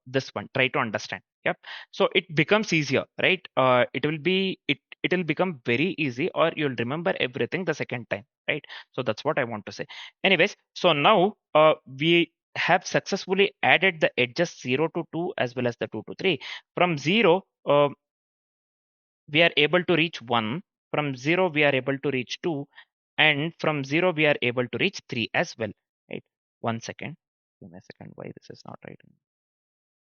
this one try to understand. Yep. So it becomes easier, right? It will become very easy, or you'll remember everything the second time, right? So that's what I want to say. Anyways, so now we have successfully added the edges 0 to 2 as well as the 2 to 3. From 0, we are able to reach 1. From 0, we are able to reach 2. And from 0, we are able to reach 3 as well. Right? 1 second. Give me a second. Why this is not right?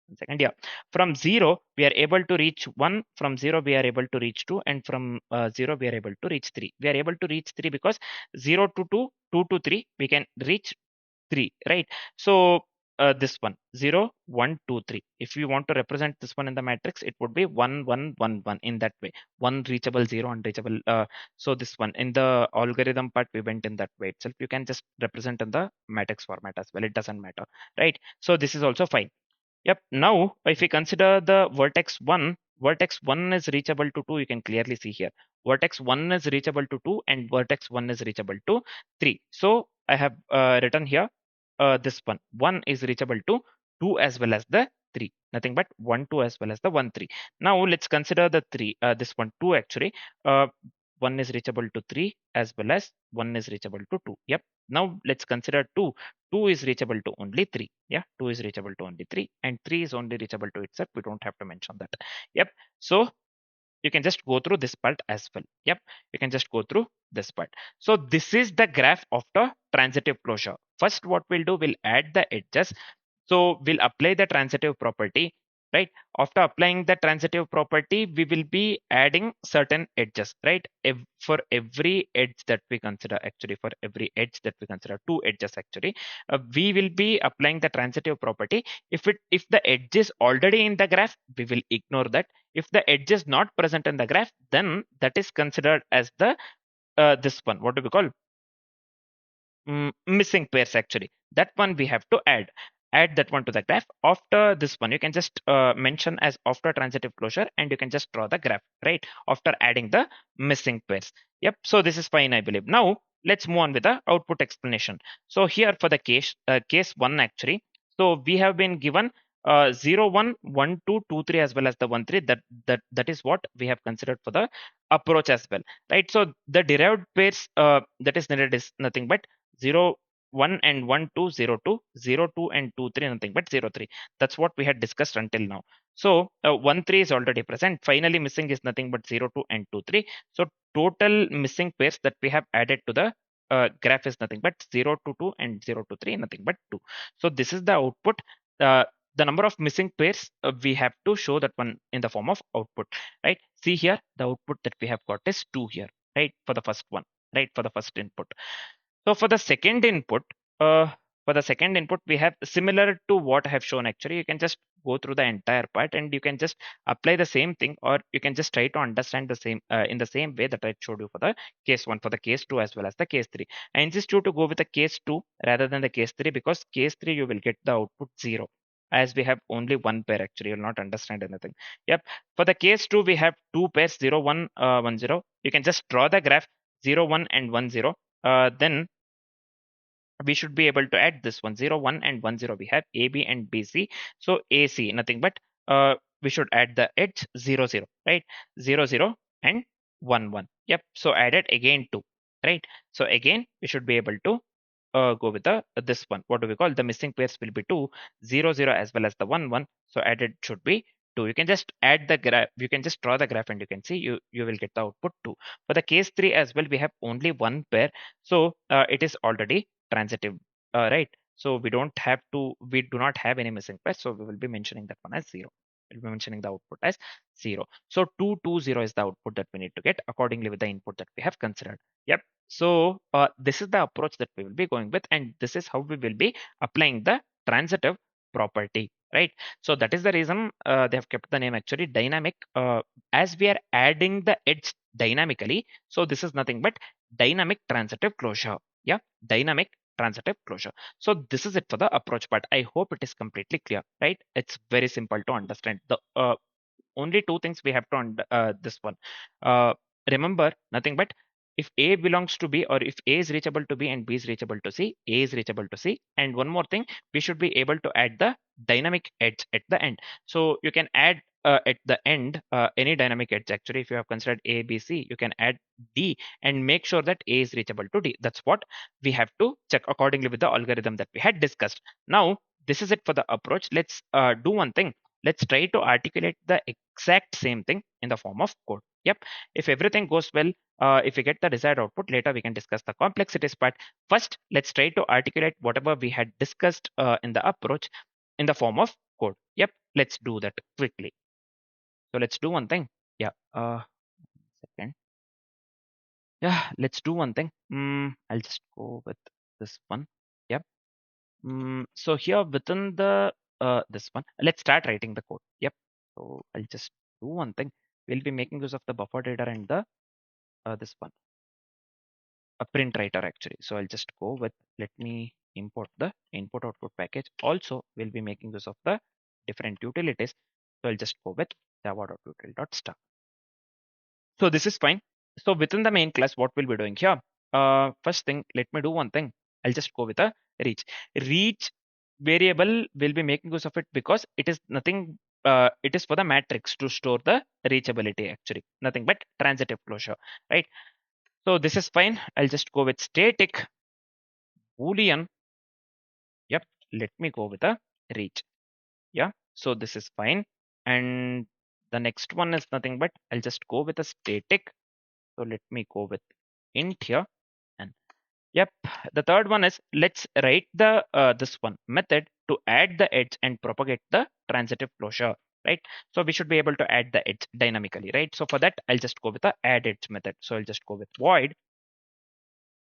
1 second. Yeah. From 0, we are able to reach 1. From 0, we are able to reach 2. And from 0, we are able to reach 3. We are able to reach 3 because 0 to 2, 2 to 3, we can reach 3, right? So this one 0 1 2 3. If you want to represent this one in the matrix, it would be 1 1 1 1 in that way. One reachable, 0 unreachable. So this one in the algorithm part, we went in that way itself. You can just represent in the matrix format as well. It doesn't matter, right? So this is also fine. Yep. Now, if we consider the vertex 1 is reachable to 2, you can clearly see here. Vertex 1 is reachable to 2 and vertex 1 is reachable to 3. So I have written here this one. 1 is reachable to 2 as well as the 3. Nothing but 1 2 as well as the 1 3. Now let's consider the 3. This one 2 actually. 1 is reachable to 3 as well as 1 is reachable to 2. Yep. Now let's consider 2. 2 is reachable to only 3. Yeah, 2 is reachable to only 3 and 3 is only reachable to itself. We don't have to mention that. Yep. So you can just go through this part as well. Yep. You can just go through this part. So this is the graph of the transitive closure. First, what we'll do, we'll add the edges. So we'll apply the transitive property, right? After applying the transitive property, we will be adding certain edges, right? For every edge that we consider, actually for every edge that we consider, two edges actually, we will be applying the transitive property. If the edge is already in the graph, we will ignore that. If the edge is not present in the graph, then that is considered as the this one. What do we call? Missing pairs actually. That one we have to add that one to the graph. After this one, you can just mention as after transitive closure and you can just draw the graph, right? After adding the missing pairs. Yep. So this is fine, I believe. Now let's move on with the output explanation. So here for the case 1 actually. So we have been given 0 1 1 2 2 3 as well as the 1 3. That is what we have considered for the approach as well, right? So the derived pairs that is needed is nothing but 0 1 and 1 2 0 2 0 2 and 2 3, nothing but 0 3. That's what we had discussed until now. So 1 3 is already present. Finally missing is nothing but 0 2 and 2 3. So total missing pairs that we have added to the graph is nothing but 0 to 2 and 0 to 3, nothing but 2. So this is the output. The number of missing pairs we have to show that one in the form of output, right? See here, the output that we have got is 2 here, right? For the first one, right? For the first input. So for the second input, we have similar to what I have shown actually. You can just go through the entire part and you can just apply the same thing, or you can just try to understand the same in the same way that I showed you for the case 1, for the case 2 as well as the case 3. I insist you to go with the case 2 rather than the case 3 because case 3 you will get the output 0. As we have only one pair actually, you'll not understand anything. Yep. For the case 2, we have two pairs 0 1 1 0. You can just draw the graph 0 1 and 1 0. Then we should be able to add this one 0 1 and 1 0. We have AB and BC. So AC, nothing but we should add the edge 0 0, right? 0 0 and 1 1. Yep. So added again 2, right? So again we should be able to go with the this one. What do we call? The missing pairs will be 2 0 0 as well as the 1 1. So added should be 2. You can just add the graph. You can just draw the graph and you can see you will get the output 2. For the case 3 as well, we have only one pair. So it is already transitive, right? So we do not have any missing press. So we will be mentioning that one as 0. We'll be mentioning the output as 0. So 220 is the output that we need to get accordingly with the input that we have considered. Yep. So this is the approach that we will be going with, and this is how we will be applying the transitive property, right? So that is the reason they have kept the name actually dynamic, as we are adding the edge dynamically. So this is nothing but dynamic transitive closure. Yeah, dynamic transitive closure. So this is it for the approach part. I hope it is completely clear, right? It's very simple to understand. The only two things we have to this one. Uh, Remember nothing but if A belongs to B, or if A is reachable to B and B is reachable to C, A is reachable to C. And one more thing, we should be able to add the dynamic edge at the end. So you can add at the end any dynamic edge. Actually, if you have considered A, B, C, you can add D and make sure that A is reachable to D. That's what we have to check accordingly with the algorithm that we had discussed. Now, this is it for the approach. Let's do one thing. Let's try to articulate the exact same thing in the form of code. Yep. If everything goes well, if we get the desired output, later we can discuss the complexities part. First, let's try to articulate whatever we had discussed in the approach in the form of code. Yep. Let's do that quickly. So let's do one thing. Yeah. Second. Yeah. Let's do one thing. I'll just go with this one. Yep. So here within the this one, let's start writing the code. Yep. So I'll just do one thing. We'll be making use of the buffer data and the this one, a print writer actually. So I'll just go with, let me import the input output package. Also, we'll be making use of the different utilities. So I'll just go with java.util.start. So this is fine. So within the main class, what we'll be doing here? First thing, let me do one thing. I'll just go with a reach. Reach variable will be making use of it because it is nothing. It is for the matrix to store the reachability actually. Nothing but transitive closure, right? So this is fine. I'll just go with static boolean. Yep. Let me go with a reach. Yeah. So this is fine. And the next one is nothing but I'll just go with a static. So let me go with int here. And yep, the third one is let's write the this one method to add the edge and propagate the transitive closure, right? So we should be able to add the edge dynamically, right? So for that, I'll just go with the add edge method. So I'll just go with void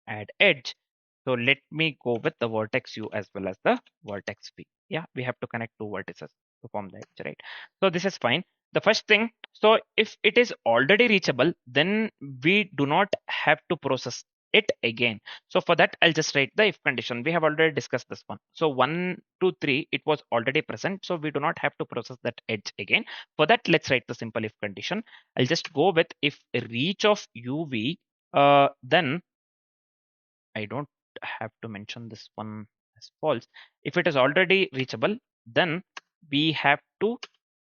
add edge. So let me go with the vertex u as well as the vertex v. Yeah, we have to connect two vertices to form the edge, right? So this is fine. The first thing, so if it is already reachable, then we do not have to process it again. So for that, I'll just write the if condition. We have already discussed this one. So 1, 2, 3, it was already present. So we do not have to process that edge again. For that, let's write the simple if condition. I'll just go with if reach of uv, then I don't have to mention this one as false. If it is already reachable, then we have to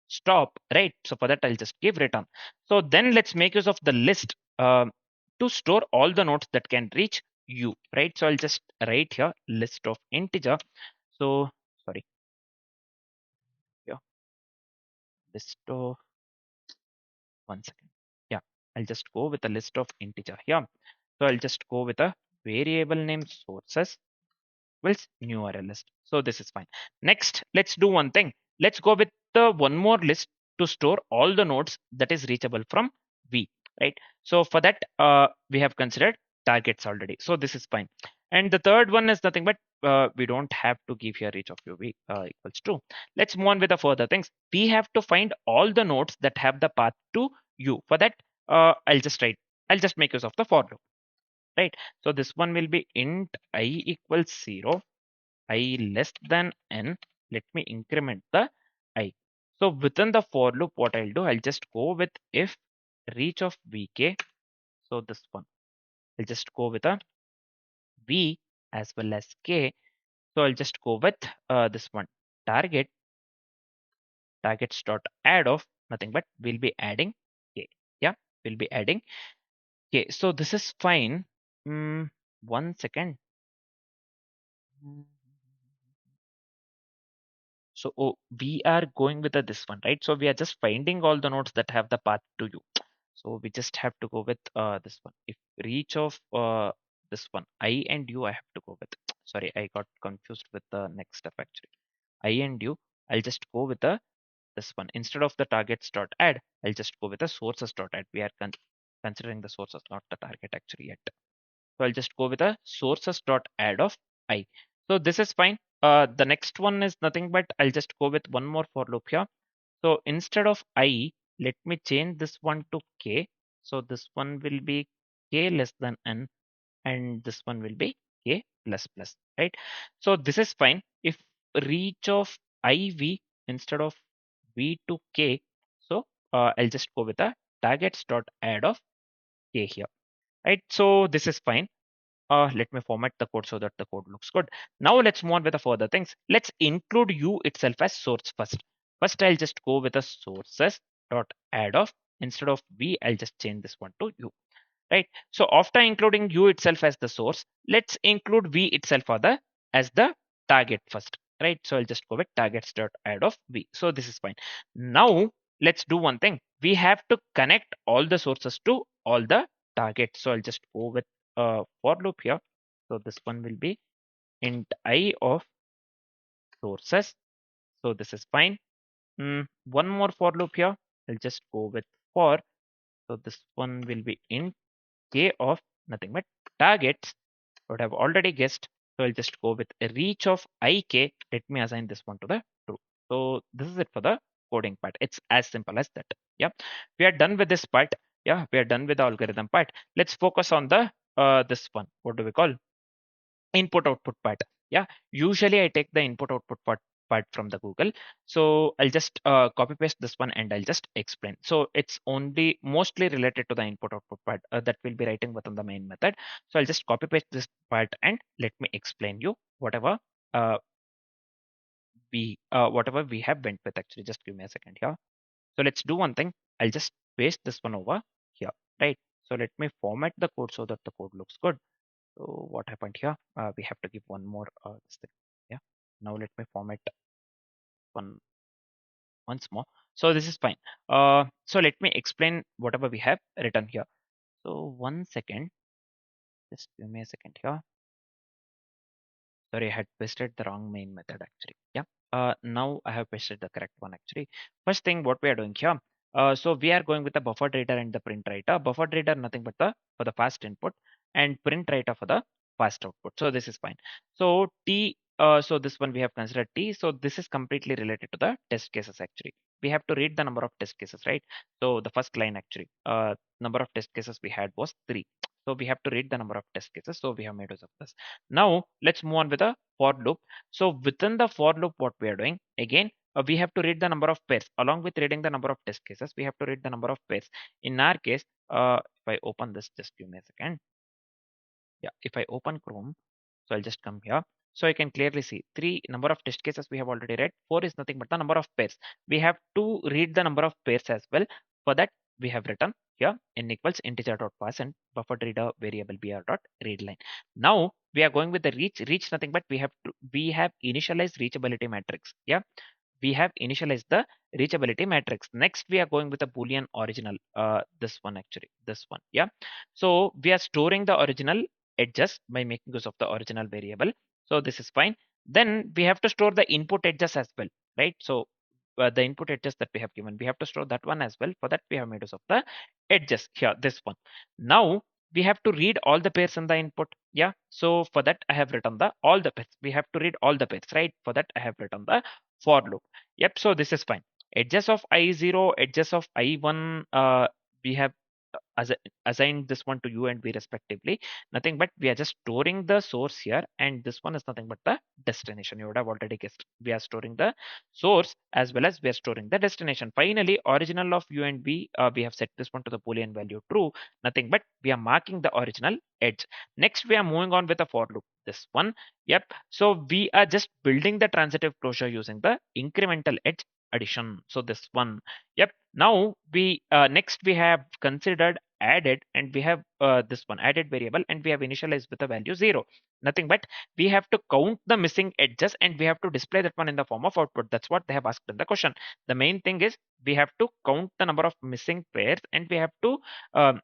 stop, right? So for that, I'll just give return. So then let's make use of the list to store all the nodes that can reach u, right? So I'll just write here list of integer. So sorry, yeah, list of 1 second. Yeah, I'll just go with a list of integer here. So I'll just go with a variable name sources equals new array list. So this is fine. Next, let's do one thing. Let's go with the one more list to store all the nodes that is reachable from V, right? So for that, we have considered targets already. So this is fine. And the third one is nothing but we don't have to give here reach of UV equals true. Let's move on with the further things. We have to find all the nodes that have the path to U. For that, I'll just make use of the for loop, right? So this one will be int I equals 0, I less than n. Let me increment the I. So within the for loop, what I'll do, I'll just go with if reach of vk. So this one, I'll just go with a v as well as k. So I'll just go with this one targets dot add of nothing but we'll be adding k. Yeah, we'll be adding k. So this is fine. 1 second. So we are going with this one, right? So we are just finding all the nodes that have the path to you. So we just have to go with this one. If reach of this one, I and you, I have to go with. sorry, I got confused with the next step actually. I and u, I'll just go with the this one. Instead of the targets dot add, I'll just go with the sources dot add. We are considering the sources, not the target actually yet. So I'll just go with a sources dot add of I. So this is fine. The next one is nothing but I'll just go with one more for loop here. So instead of I, let me change this one to k. So this one will be k less than n, and this one will be k plus plus, right? So this is fine. If reach of iv instead of v to k, so I'll just go with the targets dot add of k here, right? So this is fine. Let me format the code so that the code looks good. Now let's move on with the further things. Let's include u itself as source first. First, I'll just go with the sources dot add of, instead of v, I'll just change this one to u, right? So after including u itself as the source, let's include v itself as the target first, right? So I'll just go with targets dot add of v. So this is fine. Now let's do one thing. We have to connect all the sources to all the targets. So I'll just go with for loop here. So this one will be int I of sources. So this is fine. One more for loop here. I'll just go with for. So this one will be int k of nothing but targets. Would have already guessed. So I'll just go with a reach of ik. Let me assign this one to the true. So this is it for the coding part. It's as simple as that. Yeah, we are done with this part. Yeah, we are done with the algorithm part. Let's focus on the this one. What do we call? Input output part. Yeah, usually I take the input output part from the Google. So I'll just copy paste this one and I'll just explain. So it's only mostly related to the input output part that we'll be writing within the main method. So I'll just copy paste this part and let me explain you uh, whatever we have went with actually. Just give me a second here. So let's do one thing. I'll just paste this one over here, right? So let me format the code so that the code looks good. So what happened here? We have to give one more this thing. Yeah. Now let me format one once more. So this is fine. So let me explain whatever we have written here. So 1 second. Just give me a second here. Sorry, I had pasted the wrong main method actually. Yeah. Now I have pasted the correct one actually. First thing, what we are doing here. So we are going with the buffered reader and the print writer. Buffered reader nothing but the for the fast input, and print writer for the fast output. So this is fine. So T. So this one we have considered T. So this is completely related to the test cases actually. We have to read the number of test cases, right? So the first line actually. Number of test cases we had was 3. So we have to read the number of test cases. So we have made use of this. Now let's move on with the for loop. So within the for loop, what we are doing again, we have to read the number of pairs. Along with reading the number of test cases, we have to read the number of pairs. In our case, if I open this, just give me a second. Yeah, if I open Chrome, so I'll just come here. So I can clearly see 3 number of test cases we have already read. 4 is nothing but the number of pairs. We have to read the number of pairs as well. For that, we have written here n equals integer dot pass and buffered reader variable br dot read line. Now we are going with the reach. Reach nothing but we have initialized reachability matrix. Yeah, we have initialized the reachability matrix. Next, we are going with a Boolean original. This one actually, this one. Yeah. So we are storing the original edges by making use of the original variable. So this is fine. Then we have to store the input edges as well, right? So the input edges that we have given, we have to store that one as well. For that, we have made use of the edges here, this one. Now we have to read all the pairs in the input. Yeah. So for that, I have written the all the pairs. We have to read all the pairs, right? For that, I have written the for loop. Yep. So this is fine. Edges of I0, edges of I1, we have as assigned this one to u and v respectively. Nothing but we are just storing the source here, and this one is nothing but the destination. You would have already guessed. We are storing the source as well as we are storing the destination. Finally, original of u and v, we have set this one to the Boolean value true. Nothing but we are marking the original edge. Next, we are moving on with a for loop. This one. Yep. So we are just building the transitive closure using the incremental edge addition. So this one. Yep. Now we next we have considered added, and we have this one added variable, and we have initialized with a value 0. Nothing but we have to count the missing edges and we have to display that one in the form of output. That's what they have asked in the question. The main thing is we have to count the number of missing pairs and we have to um,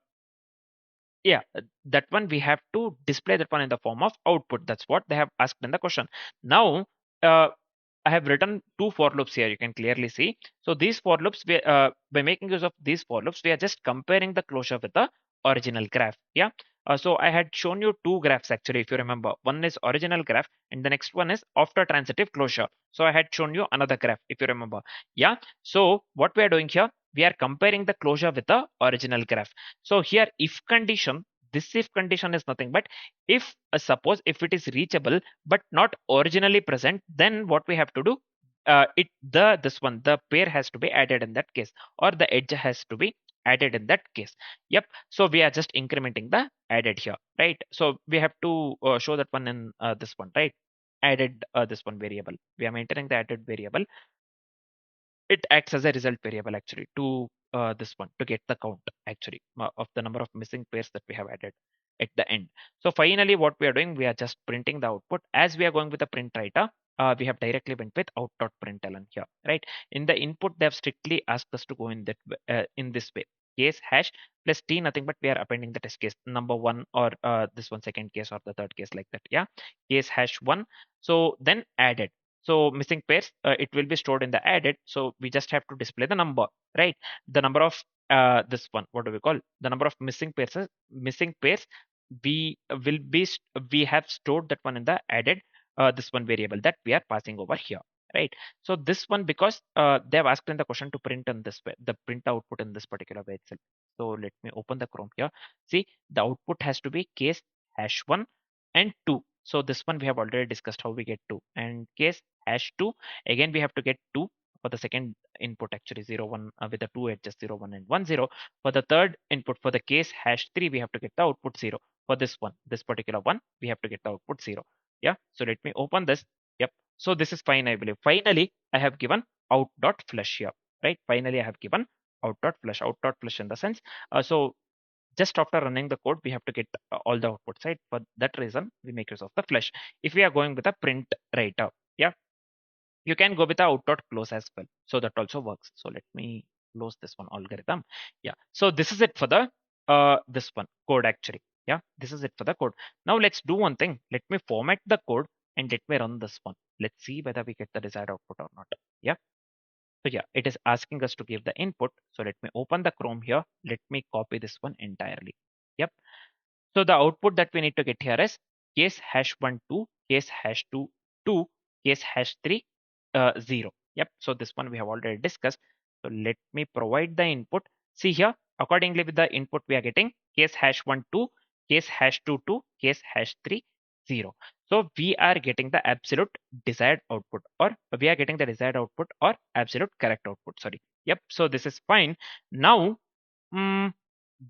Yeah, that one we have to display that one in the form of output. That's what they have asked in the question. Now, uh, I have written two for loops here. You can clearly see. So these for loops, by making use of these for loops, we are just comparing the closure with the original graph. Yeah. So I had shown you two graphs actually, if you remember. One is original graph, and the next one is after transitive closure. So I had shown you another graph, if you remember. Yeah. So what we are doing here, we are comparing the closure with the original graph. So here, if condition, this if condition is nothing but if suppose if it is reachable but not originally present, then what we have to do, this one, the pair has to be added in that case, or the edge has to be added in that case. Yep. So we are just incrementing the added here, right? So we have to show that one in this one, right? Added this one variable. We are maintaining the added variable. It acts as a result variable actually to this one to get the count actually of the number of missing pairs that we have added at the end. So finally what we are doing, we are just printing the output. As we are going with the print writer, we have directly went with out.println here, right? In the input they have strictly asked us to go in that in this way, case hash plus t, nothing but we are appending the test case number one, or this one second case, or the third case, like that. Yeah, case hash one. So then added. So missing pairs, it will be stored in the added. So we just have to display the number, right? The number of this one, what do we call? The number of missing pairs we will be, we have stored that one in the added, this one variable that we are passing over here, right? So this one, because they have asked in the question to print in this way, the print output in this particular way itself. So let me open the Chrome here. See, the output has to be case hash one and two. So this one we have already discussed how we get two, and case hash 2, again we have to get 2 for the second input actually 0 1, with the two edges 0 1 and 1 0. For the third input, for the case hash 3, we have to get the output 0. For this one, this particular one, we have to get the output 0. Yeah, so let me open this. Yep, so this is fine, I believe. Finally I have given out.flush here, right? Finally I have given out.flush in the sense, so just after running the code we have to get all the outputs, right? For that reason we make use of the flush. If we are going with a print writer, yeah, you can go with the out.close as well, so that also works. So let me close this one algorithm. Yeah, so this is it for the this one code actually. Yeah, this is it for the code. Now let's do one thing. Let me format the code and let me run this one. Let's see whether we get the desired output or not. Yeah, so yeah, it is asking us to give the input. So let me open the Chrome here. Let me copy this one entirely. Yep. So the output that we need to get here is case hash 1 2, case hash 2 2, case hash 3 0. Yep. So this one we have already discussed. So let me provide the input. See here, accordingly with the input we are getting case hash 1 2, case hash 2 2, case hash 3 0. So we are getting the absolute desired output, or we are getting the desired output or absolute correct output. Sorry. Yep. So this is fine. Now, mm,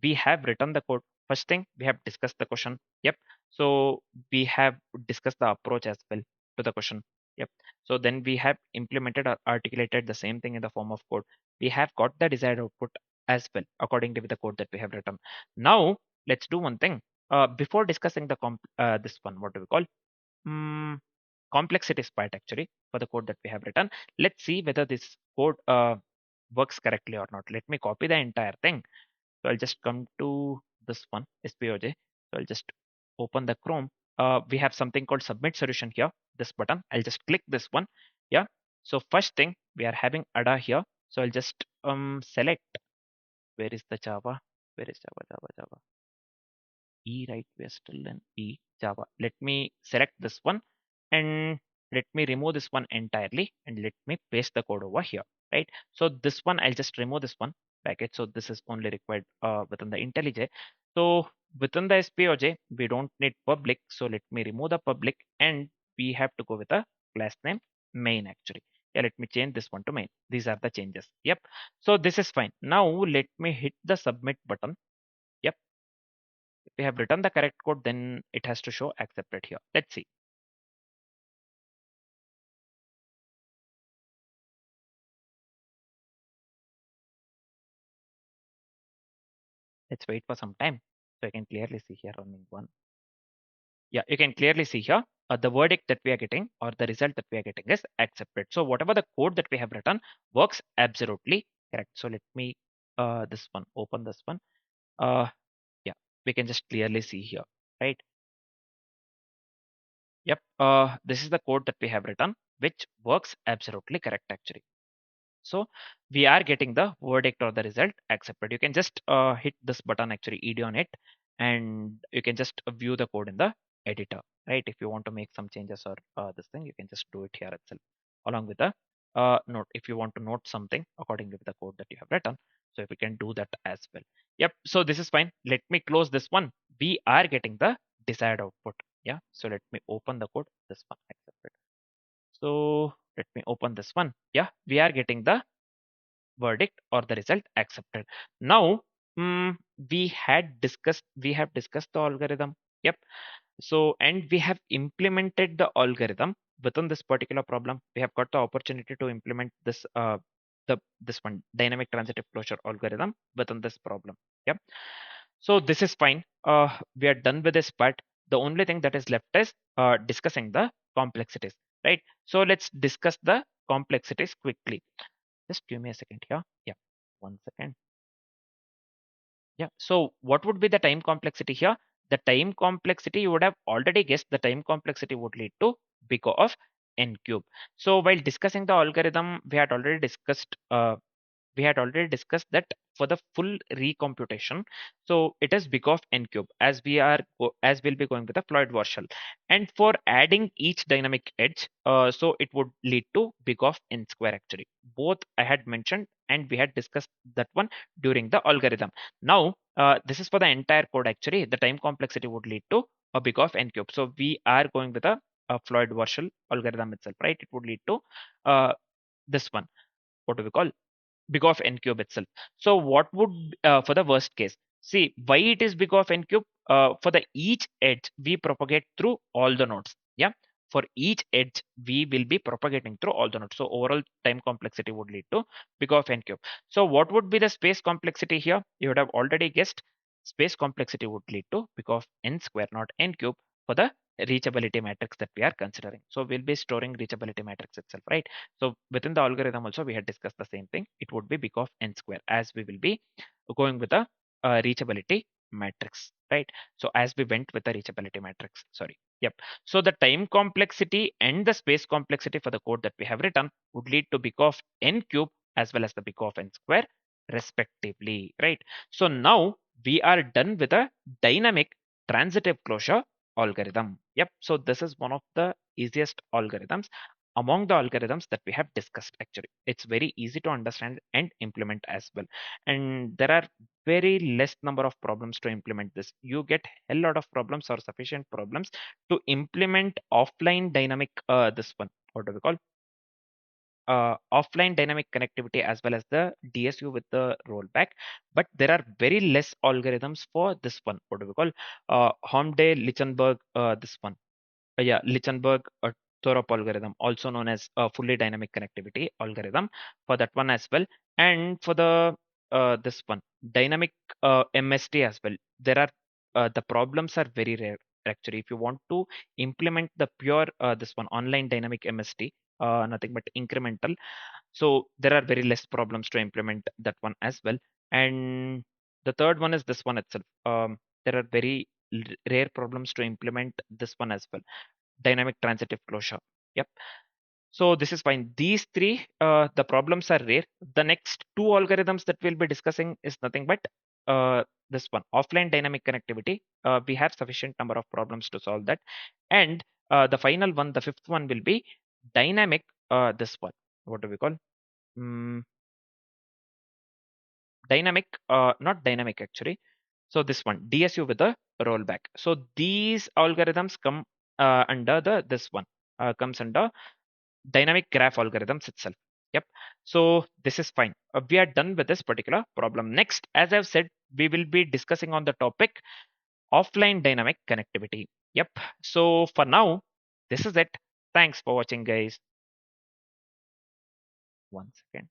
we have written the code. First thing, we have discussed the question. Yep. So we have discussed the approach as well to the question. Yep. So then we have implemented or articulated the same thing in the form of code. We have got the desired output as well according to the code that we have written. Now let's do one thing. Before discussing the this one, what do we call? Mm, complexities part actually for the code that we have written. Let's see whether this code works correctly or not. Let me copy the entire thing. So I'll just come to this one, SPOJ. So I'll just open the Chrome. We have something called submit solution here, this button. I'll just click this one. Yeah. So first thing, we are having ADA here. So I'll just select, where is the Java? Where is Java? E, right? We're still in E, Java. Let me select this one and let me remove this one entirely and let me paste the code over here, right? So this one, I'll just remove this one package. So this is only required within the IntelliJ. So within the SPOJ, we don't need public. So let me remove the public and we have to go with a class name main actually. Yeah, let me change this one to main. These are the changes. Yep. So this is fine. Now let me hit the submit button. Yep, if we have written the correct code, then it has to show accepted here. Let's see. Let's wait for some time. So I can clearly see here running one. Yeah, you can clearly see here the verdict that we are getting, or the result that we are getting, is accepted. So whatever the code that we have written works absolutely correct. So let me this one, open this one. Uh, yeah. we can just clearly see here, right? Yep, this is the code that we have written, which works absolutely correct actually. So we are getting the verdict or the result accepted. You can just hit this button actually, ed on it, and you can just view the code in the editor, right? If you want to make some changes or this thing, you can just do it here itself along with the note. If you want to note something according to the code that you have written, so if you can do that as well. Yep, so this is fine. Let me close this one. We are getting the desired output. Yeah, so let me open the code, this one accepted. So let me open this one. Yeah, we are getting the verdict or the result accepted. Now, mm, we have discussed the algorithm. Yep. So, and we have implemented the algorithm within this particular problem. We have got the opportunity to implement this, this one dynamic transitive closure algorithm within this problem. Yep. So this is fine. We are done with this part. The only thing that is left is discussing the complexities, right? So let's discuss the complexities quickly. Just give me a second here. Yeah, 1 second. Yeah. So what would be the time complexity here? The time complexity, you would have already guessed, the time complexity would lead to big O of n cube. So while discussing the algorithm, we had already discussed that for the full recomputation, so it is big of n cube, as as we'll be going with the Floyd Warshall. And for adding each dynamic edge, so it would lead to big of n square actually. Both I had mentioned and we had discussed that one during the algorithm. Now this is for the entire code actually. The time complexity would lead to a big of n cube. So we are going with a Floyd Warshall algorithm itself, right? It would lead to this one. What do we call? Big of n cube itself. So what would for the worst case? See why it is big of n cube. For the each edge we propagate through all the nodes. Yeah. For each edge we will be propagating through all the nodes. So overall time complexity would lead to big of n cube. So what would be the space complexity here? You would have already guessed. Space complexity would lead to big of n square, not n cube, for the reachability matrix that we are considering. So we'll be storing reachability matrix itself, right? So within the algorithm also we had discussed the same thing. It would be big of n square, as we will be going with a reachability matrix, right? So as we went with the reachability matrix, sorry. Yep. So the time complexity and the space complexity for the code that we have written would lead to big of n cube as well as the big of n square respectively, right? So now we are done with a dynamic transitive closure algorithm. Yep. So this is one of the easiest algorithms among the algorithms that we have discussed actually. It's very easy to understand and implement as well. And there are very less number of problems to implement this. You get a lot of problems or sufficient problems to implement offline dynamic, this one, what do we call? Offline dynamic connectivity as well as the DSU with the rollback. But there are very less algorithms for this one. What do we call? Hornday-Lichtenberg, this one. Yeah, Lichtenberg Thorpe algorithm, also known as fully dynamic connectivity algorithm, for that one as well. And for the this one, dynamic MST as well. There are the problems are very rare actually. If you want to implement the pure this one online dynamic MST, nothing but incremental, so there are very less problems to implement that one as well. And the third one is this one itself. There are very rare problems to implement this one as well, dynamic transitive closure. Yep. So this is fine. These three, the problems are rare. The next two algorithms that we'll be discussing is nothing but this one, offline dynamic connectivity. We have sufficient number of problems to solve that. And the final one, the fifth one, will be dynamic, this one. What do we call? Mm, dynamic, not dynamic actually. So this one, DSU with the rollback. So these algorithms come under the this one, comes under dynamic graph algorithms itself. Yep. So this is fine. We are done with this particular problem. Next, as I've said, we will be discussing on the topic offline dynamic connectivity. Yep. So for now, this is it. Thanks for watching, guys. 1 second.